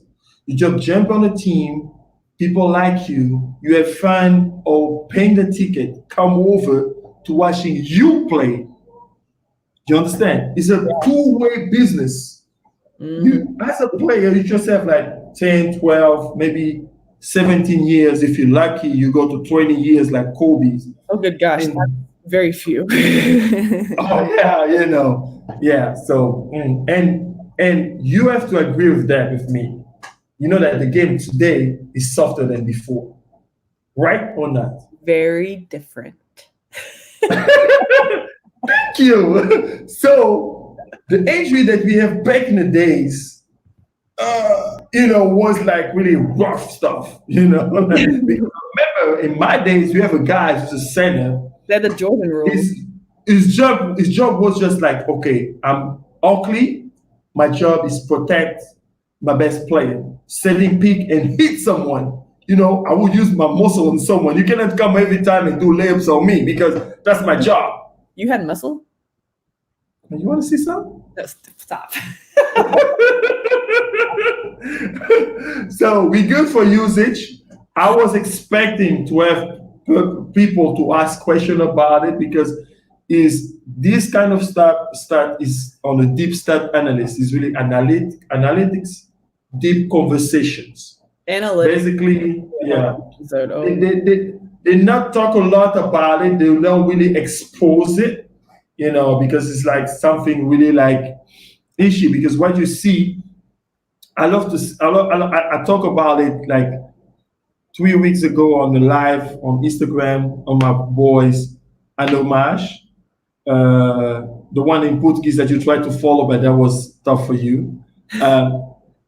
You just jump on a team, people like you have fun, or paying the ticket, come over to watching you play. You understand? It's a two-way business. You, as a player, you just have like 10, 12, maybe 17 years. If you're lucky, you go to 20 years like Kobe. Oh, good gosh. Very few. Yeah. So, and you have to agree with that with me. You know that the game today is softer than before, right or not? Very different. Thank you. So the injury that we have back in the days, was like really rough stuff. Remember, in my days, we have a guy who's a center. They're the Jordan rules. His job was just like, okay, I'm Oakley. My job is protect my best player, setting pick and hit someone. I would use my muscle on someone. You cannot come every time and do layups on me, because that's my job. You had muscle? You want to see something? No, stop. So we good for usage. I was expecting to have people to ask questions about it, because is this kind of stuff is on a deep stat analyst. Is really analytics, deep conversations. Analytics. Basically, they not talk a lot about it. They don't really expose it, because it's like something really like issue. Because what you see I love to. I talk about it like 3 weeks ago on the live on Instagram on my boys an homage. The one in Portuguese that you tried to follow, but that was tough for you. Uh,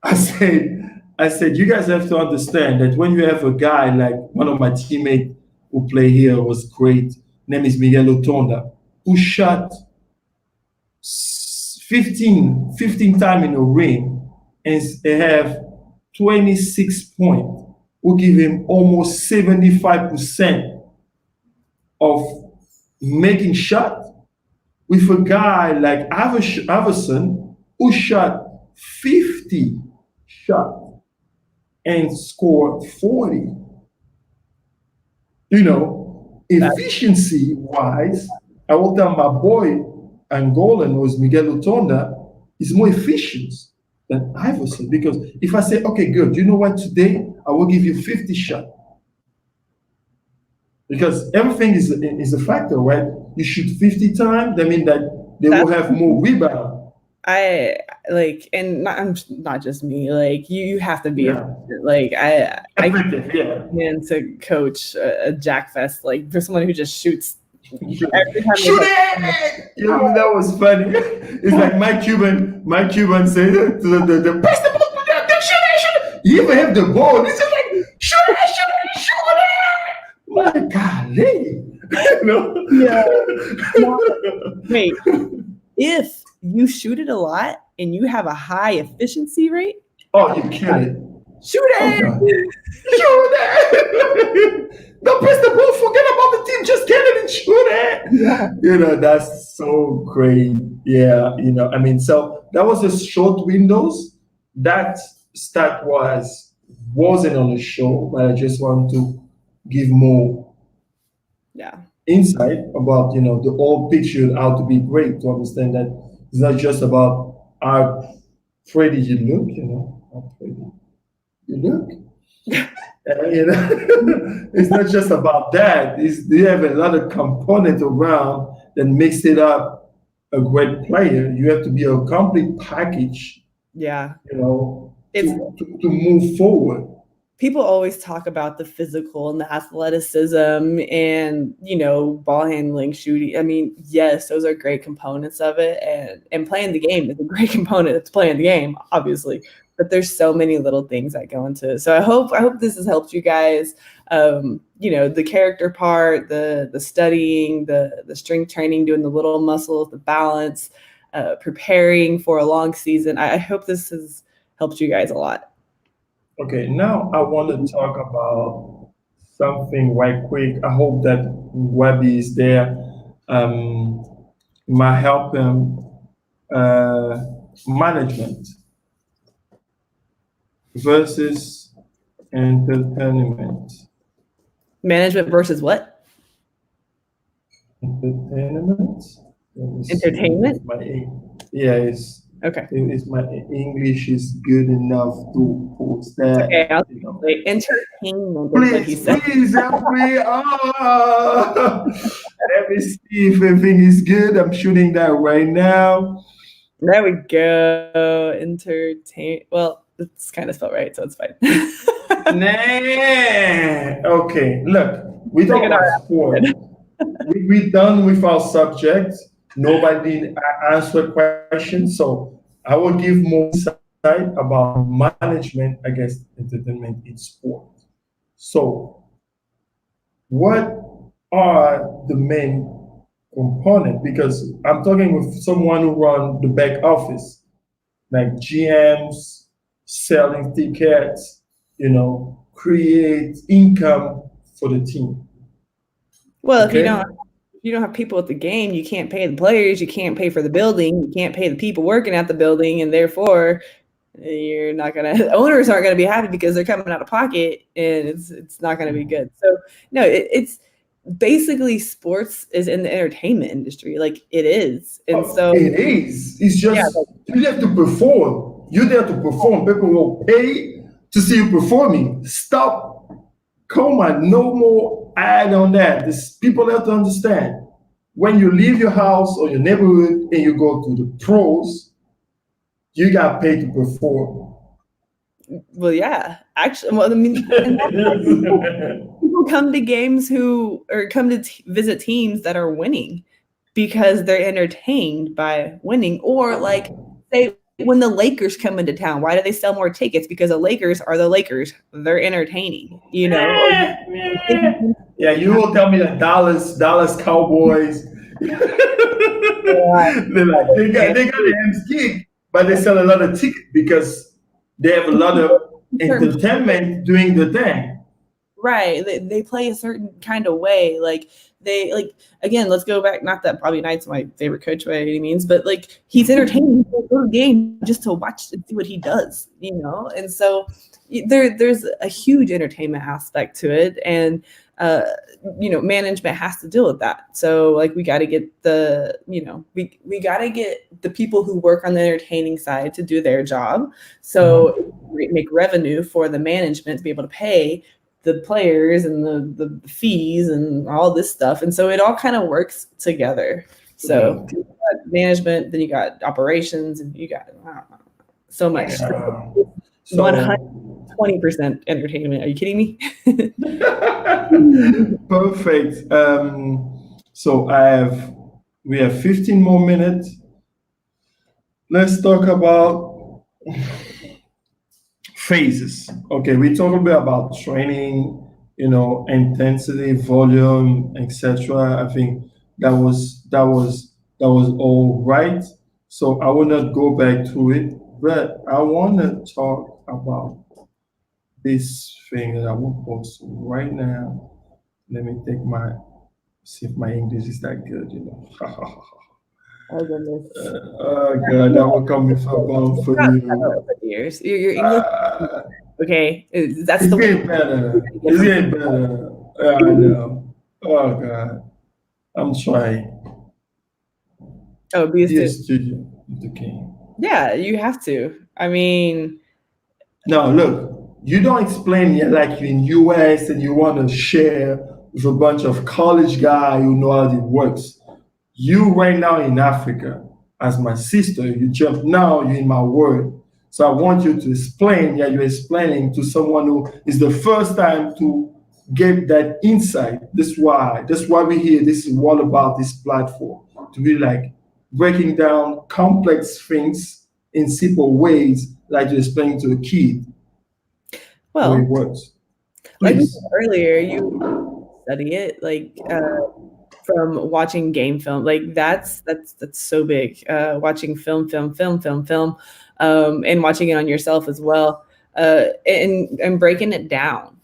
I said, you guys have to understand that when you have a guy like one of my teammates who play here was great, name is Miguel Otonda, who shot 15 times in a ring and they have 26 points, will give him almost 75% of making shot with a guy like Iverson who shot 50 shots and scored 40. You know, efficiency wise, I will tell my boy Angolan was Miguel Otonda is more efficient than Iverson because if I say, okay, good, you know what, today I will give you 50 shots. Because everything is a factor, right? You shoot 50 times, that means that they will have more rebound. I like, and not just me. Like you have to be Yeah. like I Effective, yeah. and to coach a Jack Fest like for someone who just shoots every time. Shoot it! You know, that was funny. It's like Mike Cuban said to the pass the ball, shoot it. You even have the ball. It's just like shoot it. My golly. You know? Yeah. Wait, if you shoot it a lot and you have a high efficiency rate, oh, you kill it. Shoot it! Shoot it! Don't press the ball. Forget about the team. Just get it and shoot it. Yeah. You know, that's so great. Yeah, you know, I mean, so that was a short windows. That stat wasn't on the show, but I just want to give more insight about, you know, the whole picture, how to be great, to understand that it's not just about how pretty you look, you know, how pretty you look. You know, it's not just about that. You have a lot of component around that makes it up a great player. You have to be a complete package. Yeah, you know, to move forward. People always talk about the physical and the athleticism and, you know, ball handling, shooting. I mean, yes, those are great components of it. And playing the game is a great component. It's playing the game, obviously. But there's so many little things that go into it. So I hope this has helped you guys. You know, the character part, the studying, the strength training, doing the little muscles, the balance, preparing for a long season. I hope this has helped you guys a lot. Okay, now I want to talk about something right quick. I hope that Webby is there. My help him management versus entertainment. Management versus what? Entertainment. Entertainment? It's okay. It's my English is good enough to post that. Okay, I'll say entertainment. Please help me. Let me see if everything is good. I'm shooting that right now. There we go. Well, it's kind of spelled right, so it's fine. Nah. Okay, look, we talk about sport. We're done with our subject. Nobody answered questions, so I will give more insight about management against entertainment in sport. So, what are the main components? Because I'm talking with someone who runs the back office, like GMs, selling tickets, you know, create income for the team. Well, okay? If you don't have people at the game, you can't pay the players, you can't pay for the building, you can't pay the people working at the building, and therefore you're not gonna owners aren't gonna be happy because they're coming out of pocket and it's not gonna be good. So no, it's basically sports is in the entertainment industry, like it is. And so it is. It's just you have to perform. You're there to perform. People will pay to see you performing. Stop. Come on, no more add on that. People have to understand. When you leave your house or your neighborhood and you go to the pros, you got paid to perform. Well, yeah, actually, well, I mean, and people come to games or come to visit teams that are winning because they're entertained by winning. Or like, say, when the Lakers come into town, why do they sell more tickets? Because the Lakers are the Lakers. They're entertaining, you know. Yeah, you will tell me that Dallas Cowboys. They're like, they got the M's gig, but they sell a lot of tickets because they have a lot of entertainment doing the thing. Right. They play a certain kind of way. Like again, let's go back. Not that Bobby Knight's my favorite coach by any means, but like he's entertaining. People go to the game just to watch and see what he does, you know? And so there's a huge entertainment aspect to it. And you know, management has to deal with that. So like we got to get we got to get the people who work on the entertaining side to do their job. So make revenue for the management to be able to pay the players and the fees and all this stuff. And so it all kind of works together. So you got management, then you got operations, and you got so much. 120% entertainment. Are you kidding me? Perfect. So we have 15 more minutes. Let's talk about phases. Okay, we talked a bit about training, you know, intensity, volume, etc. I think that was all right. So I will not go back to it, but I want to talk about this thing that I will post right now. Let me see if my English is that good, you know. Oh goodness. Oh God, that will come with a bomb for you. Years. Your English. Okay, that's It's the getting better. It's getting better. I know. Oh God, I'm trying. Oh, be Be a a student of the king. Yeah, you have to. I mean, Now look, you don't explain it like you're in US and you want to share with a bunch of college guys who know how it works. You right now in Africa, as my sister, you jump now, you're in my world. So I want you to explain, you're explaining to someone who is the first time to get that insight. That's why we're here. This is all about this platform, to be like breaking down complex things in simple ways, like you explain to a kid the way it works. like you Please. said earlier, you study it like from watching game film. Like that's so big. Watching film, and watching it on yourself as well, and breaking it down.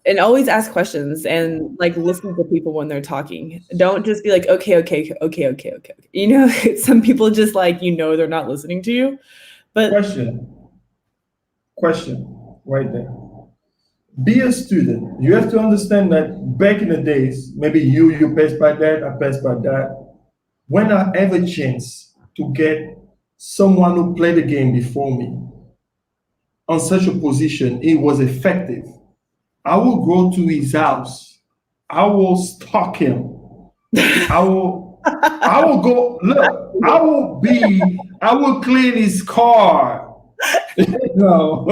And always ask questions and like listen to people when they're talking. Don't just be like, okay. You know, some people just like, you know, they're not listening to you. But Question right there. Be a student. You have to understand that back in the days, maybe you passed by that, I passed by that. When I have a chance to get someone who played the game before me on such a position, it was effective. I will go to his house. I will stalk him. I will go, look, I will clean his car. No,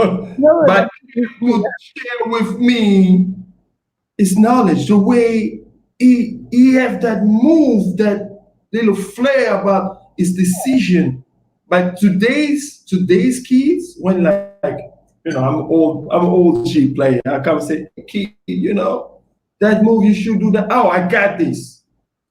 but he would share with me his knowledge, the way he have that move, that little flair about his decision. But today's kids, when like you know, I'm an old G player. I come and say, kid, you know, that move you should do that. Oh, I got this.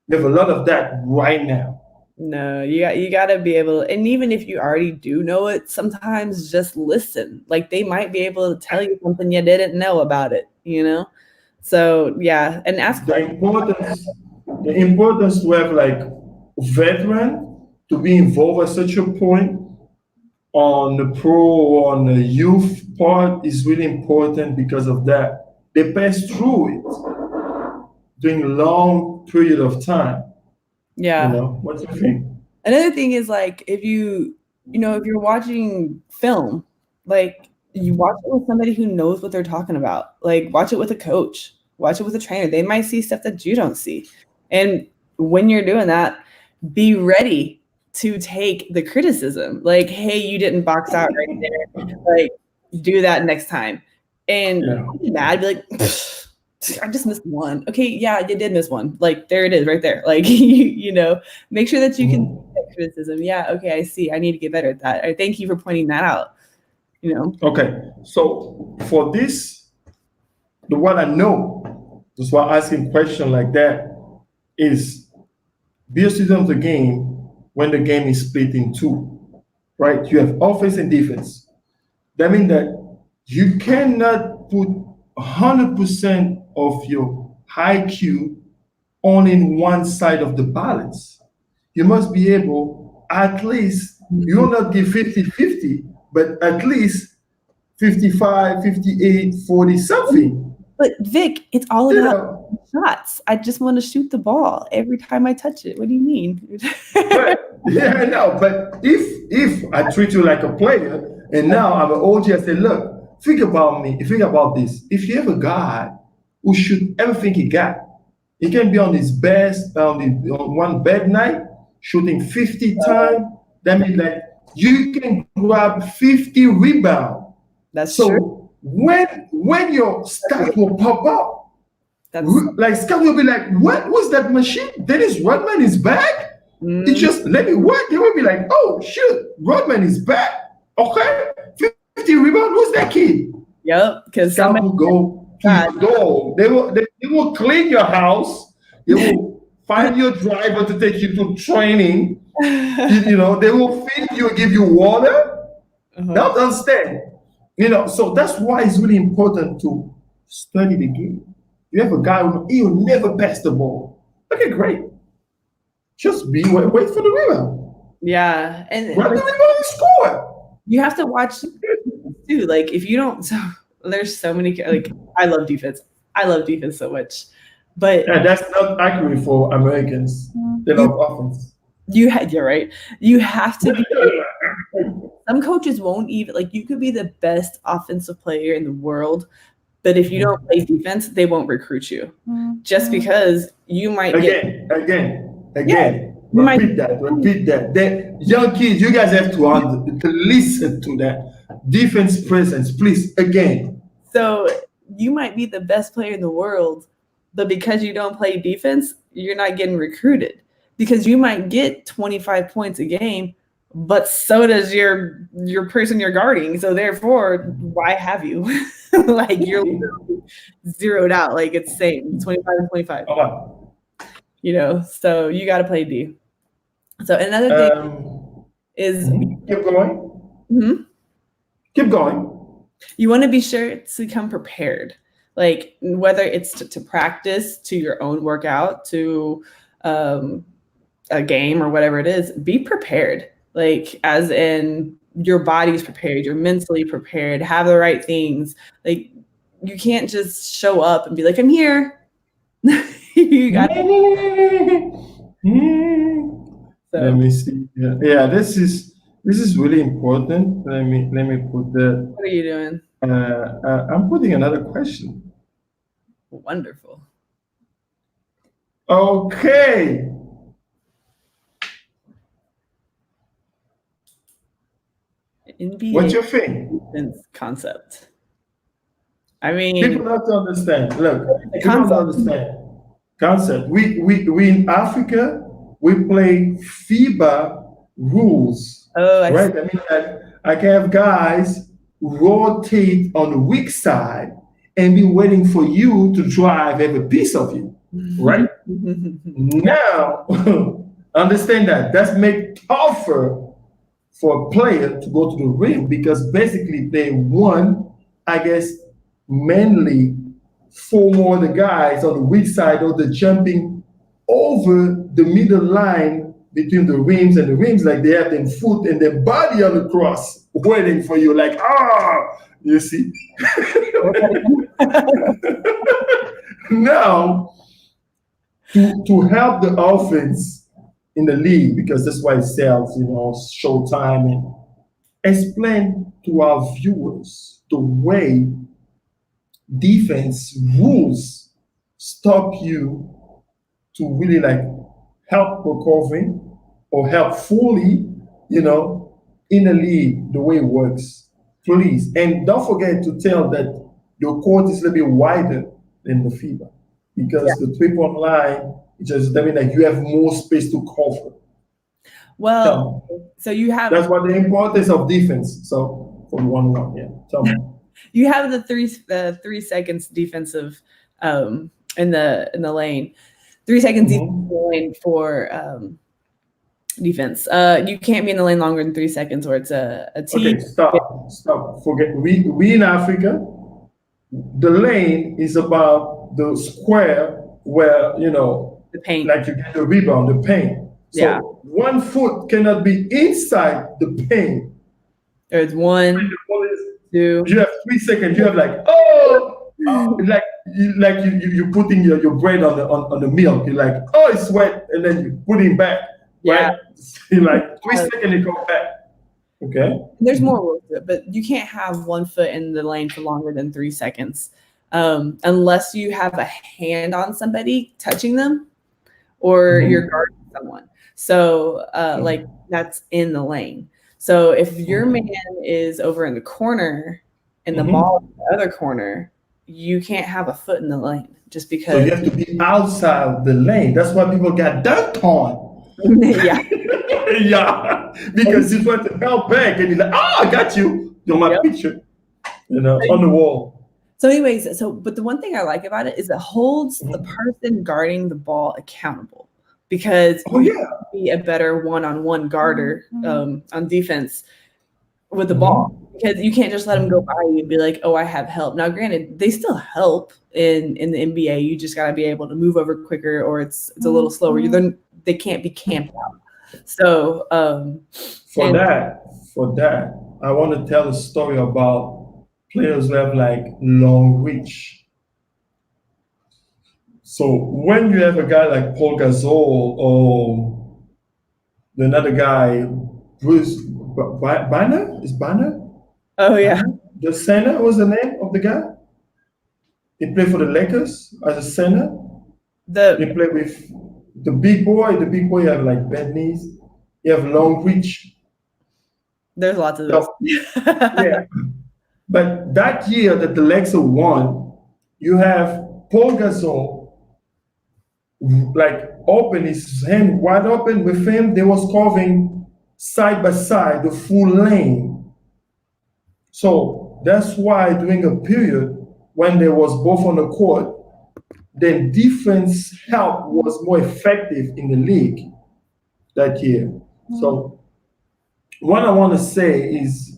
We have a lot of that right now. no, you got to be able, and even if you already do know it, sometimes just listen. Like they might be able to tell you something you didn't know about it, you know? So yeah, and ask the importance to have like veteran to be involved at such a point on the pro or on the youth part is really important because of that. They pass through it during a long period of time. Yeah. You know, what do you think? Another thing is like if you're watching film, like you watch it with somebody who knows what they're talking about. Like watch it with a coach, watch it with a trainer. They might see stuff that you don't see. And when you're doing that, be ready to take the criticism. Like, hey, you didn't box out right there. Like, do that next time. And I'd be mad, be like, I just missed one. Okay, yeah, you did miss one. Like, there it is right there. Like, you know, make sure that you can take that criticism. Yeah, okay, I see. I need to get better at that. I thank you for pointing that out. You know? Okay, so for this, the one I know, that's why asking question like that is be a student of the game when the game is split in two, right? You have offense and defense. That means that you cannot put 100% of your IQ on in one side of the balance. You must be able, at least, you will not give 50-50, but at least 55, 58, 40 something. But Vic, it's all about shots. I just want to shoot the ball every time I touch it. What do you mean? But, yeah, I know. But if I treat you like a player, and now I'm an OG, I say, look, think about me. Think about this. If you have a guy who shoot everything he got, he can be on his best on one bad night, shooting 50 times. That means like you can grab 50 rebounds. That's so true. When your stat will pop up, like Scott will be like, what was that machine? Dennis Rodman is back? He just let me work. They will be like, oh shit, Rodman is back. Okay, 50 rebound. Who's that kid? Yep, because Scott will go to your door. They will clean your house. They will find your driver to take you to training. You know, they will feed you, give you water. Don't understand. You know, so that's why it's really important to study the game. You have a guy who he'll never pass the ball. Okay, great. Just wait for the rebound. Yeah, and grab the rebound and score. You have to watch too. Like if you don't, so there's so many. Like I love defense. I love defense so much, but that's not accurate for Americans. They love offense. You're right. You have to be. Some coaches won't even like you could be the best offensive player in the world, but if you don't play defense, they won't recruit you. Just because you might again. Repeat that. The young kids, you guys have to listen to that defense presence, please. Again. So you might be the best player in the world, but because you don't play defense, you're not getting recruited. Because you might get 25 points a game, but so does your person you're guarding. So therefore, why have you? Like you're zeroed out. Like it's same 25 and 25. You know, so you got to play D. So another thing is keep going. Keep going. You want to be sure to come prepared. Like whether it's to practice, to your own workout, to a game or whatever it is, be prepared. Like as in your body's prepared, you're mentally prepared, have the right things. Like you can't just show up and be like, I'm here. You got Let me see. Yeah, this is really important. Let me put that. What are you doing? I'm putting another question. Wonderful. Okay. NBA what's your thing? Concept. I mean, people have to understand. Look, people have to understand concept. We in Africa we play FIBA rules. Oh, right. I mean that I can have guys rotate on the weak side and be waiting for you to drive every piece of you. Right. Now, understand that's make tougher for a player to go to the rim because basically they won, I guess, mainly four more of the guys on the weak side or the jumping over the middle line between the rims and the rims, like they have their foot and their body on the cross waiting for you, like, you see? Now, to help the offense in the league, because that's why it sells, Showtime, and explain to our viewers the way defense rules stop you to really like help recovering or help fully, in the league the way it works, please. And don't forget to tell that your court is a little bit wider than the FIBA because the 3-point line it just means that you have more space to cover. Well, so you have that's what the importance of defense. So for 1-1, yeah. Tell me. You have the 3 seconds defensive in the lane. 3 seconds defensive lane for defense. You can't be in the lane longer than 3 seconds, or it's a team. Okay, stop. Forget we in Africa. The lane is about the square where the paint, like you get the rebound, the paint. So 1 foot cannot be inside the paint. There's 1, 2. You have 3 seconds. You have like like you putting your bread on the milk. You're like, oh, it's wet, and then you put it back. Yeah. Right? You're like 3 seconds, you come back. Okay. There's more rules to it, but you can't have 1 foot in the lane for longer than 3 seconds, unless you have a hand on somebody touching them, or you're guarding someone. So, like that's in the lane. So if your man is over in the corner and the ball in the other corner, you can't have a foot in the lane just because. So you have to be outside the lane. That's why people got dunked on. Yeah. Yeah. Because you want to help back and you're like, I got you. You're my picture. On the wall. So anyways, but the one thing I like about it is it holds the person guarding the ball accountable. Because you can be a better one-on-one guarder on defense with the ball. Because you can't just let them go by you and be like, oh, I have help. Now, granted, they still help in the NBA. You just got to be able to move over quicker, or it's a little slower. They can't be camped out. So for that, I want to tell a story about players who have like long reach. So when you have a guy like Paul Gasol or another guy, Bruce Banner? Is Banner? Oh, yeah. The center, what was the name of the guy? He played for the Lakers as a center. He played with the big boy. The big boy have like bad knees. He have long reach. There's lots of those. Yeah. But that year that the Lakers won, you have Paul Gasol like open his hand wide open with him. They was covering side by side the full lane. So that's why during a period when they was both on the court, then defense help was more effective in the league that year. So what I want to say is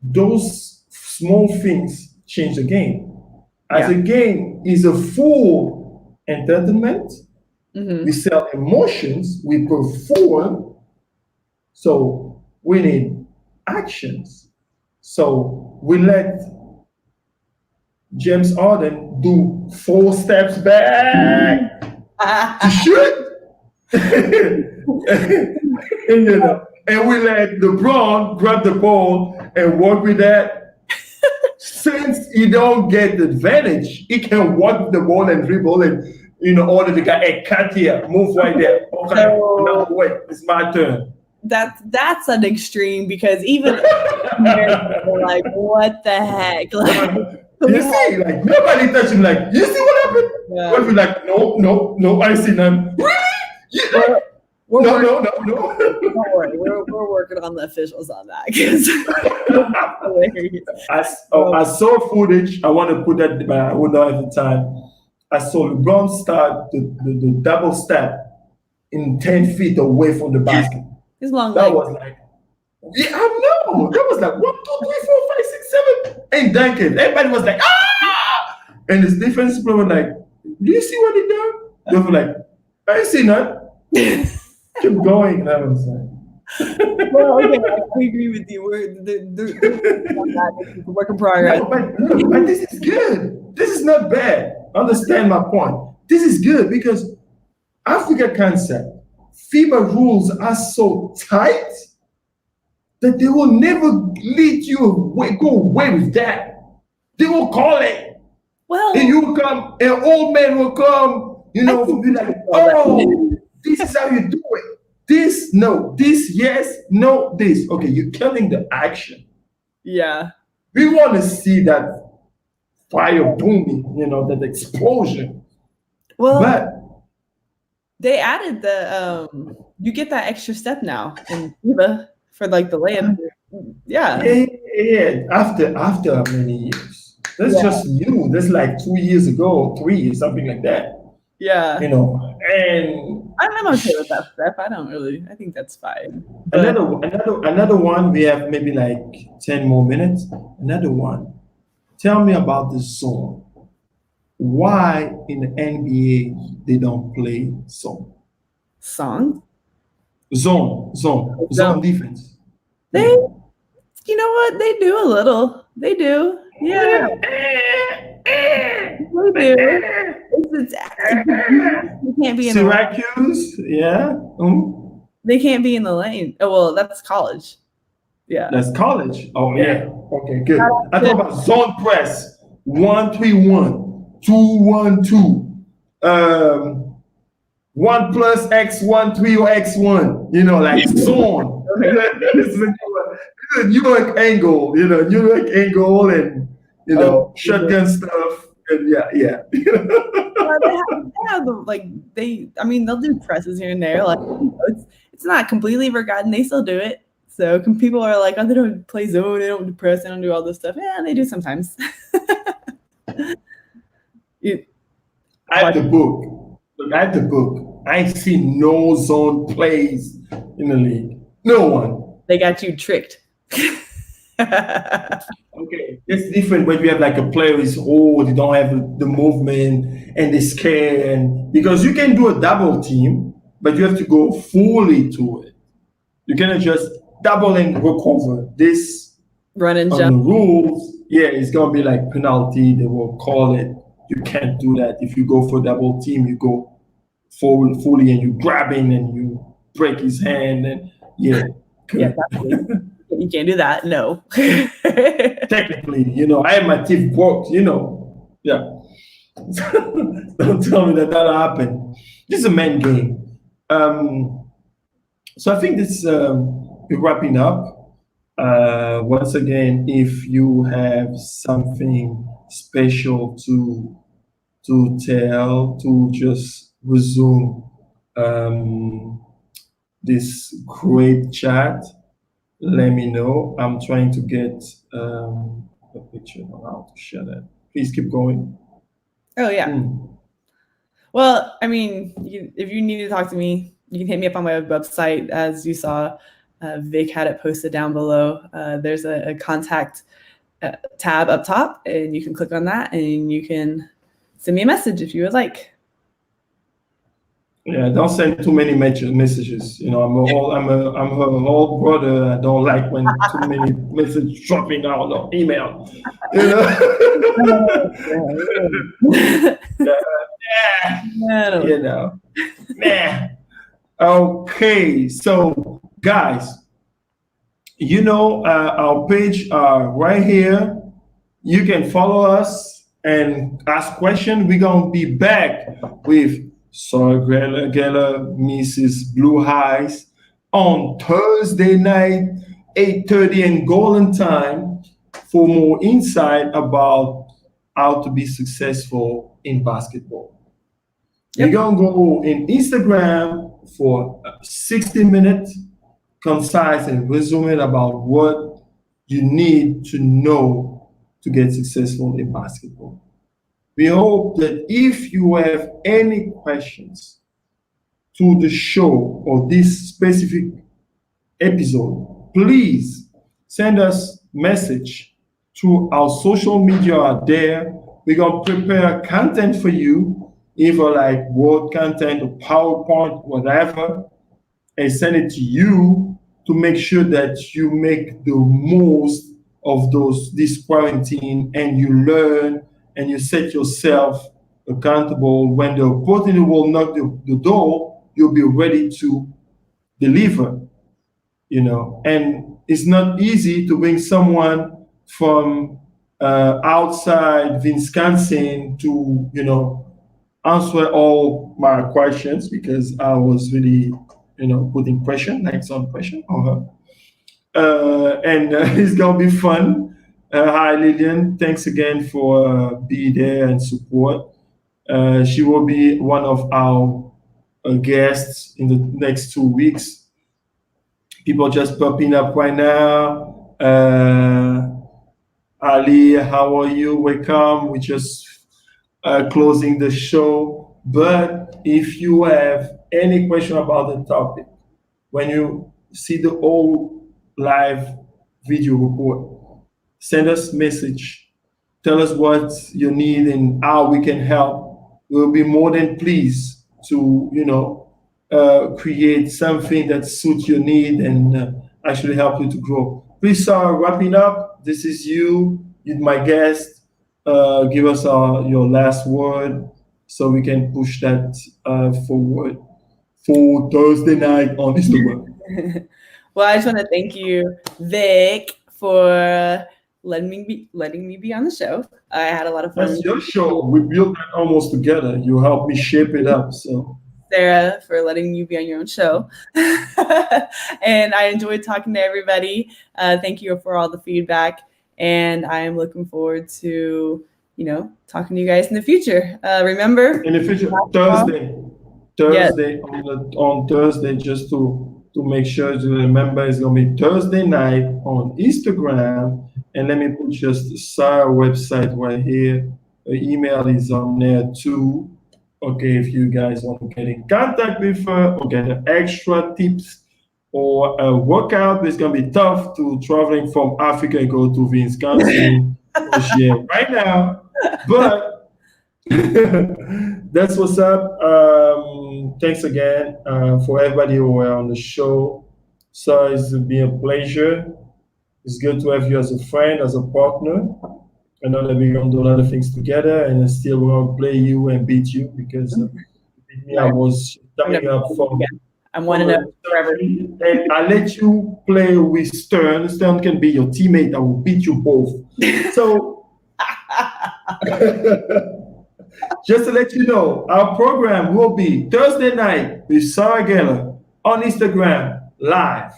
those small things change the game. As a game is a full entertainment, we sell emotions, we perform, so we need actions. So we let James Harden do 4 steps back to shoot. And we let LeBron grab the ball and work with that. Since he don't get the advantage, he can walk the ball and dribble and order the guy, hey, cut here, move right there. Okay, no, wait, it's my turn. That's an extreme, because even are like, what the heck? Like, you see, like nobody touched him. Like, you see what happened? Yeah. But we're like, no, I see none. Really? Yeah. No. Don't worry, we're working on the officials on that. I saw footage. I want to put that, but I would not have the time. I saw LeBron start the double step in 10 feet away from the basket. His long that leg. Was like, yeah, I know. That was like 1, 2, 3, 4, 5, 6, 7, and dunk it. Everybody was like, ah! And his defense player was like, do you see what he done? They were like, I ain't see nothing. Keep going. And I was like, well, okay, I agree with you. We're work in progress. But this is good. This is not bad. Understand my point. This is good because Africa concept, FIBA rules are so tight that they will never lead you away, go away with that. They will call it. Well, and you will come, an old man will come, be like, oh, This is how you do it. This, no. This, yes. No, this. Okay, you're killing the action. Yeah. We want to see that fire booming, that explosion. Well, But they added the you get that extra step now in FIFA for like the layup. Yeah. yeah, after many years. That's Yeah. just new. That's like 2 years ago, 3 years, something like that. Yeah. And I'm okay with that step. I think that's fine. But another one, we have maybe like 10 more minutes. Another one. Tell me about the zone. Why in the NBA they don't play zone? song. Zone defense. They, you know what? They do a little. They do. Yeah. They do. They can't be in the lane. Syracuse, yeah. They can't be in the lane. Oh well, that's college. Yeah. That's college. Oh yeah. Okay, good. I thought about zone press. 1-3-1, 2-1-2. 1 plus X1, 3 or X1. Like zone. It's a New York angle. New York angle and shotgun stuff. And yeah. They have they'll do presses here and there. Like it's not completely forgotten. They still do it. So people are like, oh, they don't play zone, they don't do press, they don't do all this stuff. Yeah, they do sometimes. I have the book. Look, I have the book. I ain't seen no zone plays in the league. No one. They got you tricked. Okay, it's different when you have like a player is old, you don't have the movement and they scare, and because you can do a double team, but you have to go fully to it. You cannot just double and recover. This Run and on jump. the rules, it's gonna be like penalty. They will call it. You can't do that. If you go for double team, you go forward fully and you grab him and you break his hand and Yeah, you can't do that. No. technically, I have my teeth broke, Yeah. Don't tell me that'll happen. This is a man game. So I think this we're wrapping up. Once again, if you have something special to tell, to just resume this great chat, let me know. I'm trying to get a picture on how to share that. Please keep going. Oh yeah. Well, if you need to talk to me, you can hit me up on my website. As you saw, Vic had it posted down below. There's a contact tab up top, and you can click on that, and you can send me a message if you would like. Yeah, don't send too many messages. I'm her whole brother. I don't like when too many messages dropping out on email. Okay, so guys, our page right here. You can follow us and ask questions. We're gonna be back with Sarah Geller, Mrs. Blue Eyes on Thursday night, 8:30 in Golden Time for more insight about how to be successful in basketball. You're going to go in Instagram for 60 minutes, concise and resume about what you need to know to get successful in basketball. We hope that if you have any questions to the show or this specific episode, please send us message through our social media out there. We're going to prepare content for you, either like word content or PowerPoint, whatever, and send it to you to make sure that you make the most of this quarantine and you learn and you set yourself accountable. When the opportunity will knock the door, you'll be ready to deliver, And it's not easy to bring someone from outside Wisconsin to, answer all my questions because I was really, putting pressure, like some pressure on her. And it's gonna be fun. Hi Lillian, thanks again for being there and support. She will be one of our guests in the next 2 weeks. People just popping up right now. Ali, how are you? Welcome. We just closing the show. But if you have any question about the topic, when you see the whole live video report, send us message. Tell us what you need and how we can help. We'll be more than pleased to, create something that suits your need and actually help you to grow. Please start wrapping up. This is you're my guest. Give us your last word so we can push that forward for Thursday night on Instagram. Well, I just want to thank you, Vic, for letting me be on the show. I had a lot of fun. That's your show. We built that almost together. You helped me shape it up. So Sarah, for letting you be on your own show. And I enjoyed talking to everybody. Thank you for all the feedback. And I am looking forward to, talking to you guys in the future. Remember? In the future, Thursday, Yes. on Thursday, just to make sure to remember, it's going to be Thursday night on Instagram. And let me put just Sarah website right here. Her email is on there too. Okay, if you guys want to get in contact with her or get extra tips or a workout, it's going to be tough to traveling from Africa and go to Wisconsin right now. But that's what's up. Thanks again for everybody who were on the show. So it's been a pleasure. It's good to have you as a friend, as a partner. I know that we're going to do a lot of things together and still we're going to play you and beat you because I was coming up from... I'm 1-0 forever. And I let you play with Stern. Stern can be your teammate. I will beat you both. So, just to let you know, our program will be Thursday night with Sarah Geller on Instagram live,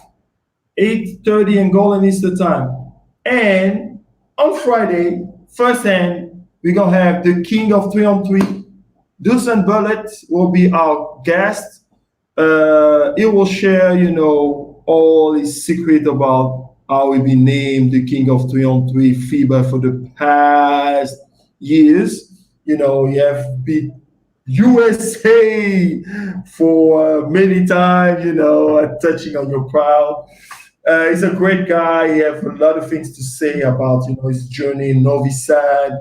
8:30 Angolan Eastern Time. And on Friday, firsthand, we're going to have the King of 3-on-3. Dusan Bullet will be our guest. He will share, all his secret about how he been named the King of 3-on-3 FIBA for the past years. He have beat USA for many times, touching on your crowd. He's a great guy. He has a lot of things to say about, his journey in Novi Sad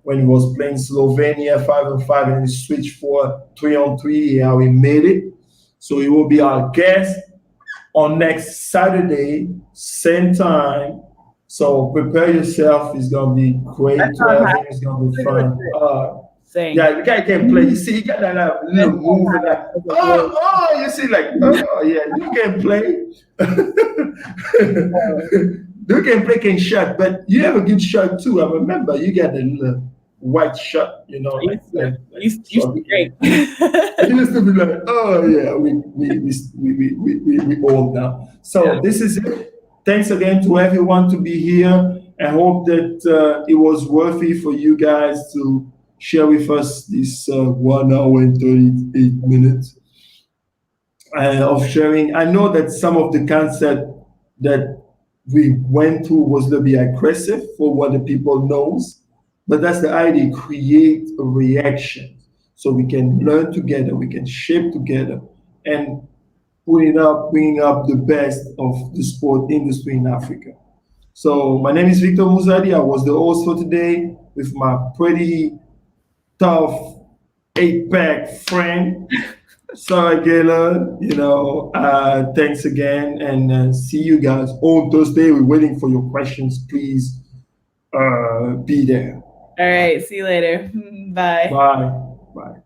when he was playing Slovenia 5-on-5 and he switched for 3-on-3, how he made it. So he will be our guest on next Saturday, same time. So prepare yourself. It's going to be great to have him. It's going to be fun. Yeah, the guy can play. You see, he got that little move. You see, you can play. You can play, can shot, but you have a good shot too. I remember you got the little white shot, Used to be great. He used to be like, oh yeah, we old now. So this is it. Thanks again to everyone to be here. I hope that it was worthy for you guys to share with us this 1 hour and 38 minutes of sharing. I know that some of the concept that we went through was a little bit aggressive for what the people knows, but that's the idea, create a reaction so we can learn together, we can shape together and bringing up the best of the sport industry in Africa. So my name is Victor Muzadi. I was the host for today with my pretty tough 8-pack friend, Sarah Geller. Thanks again and see you guys on Thursday. We're waiting for your questions. Please be there. All right. See you later. Bye. Bye. Bye.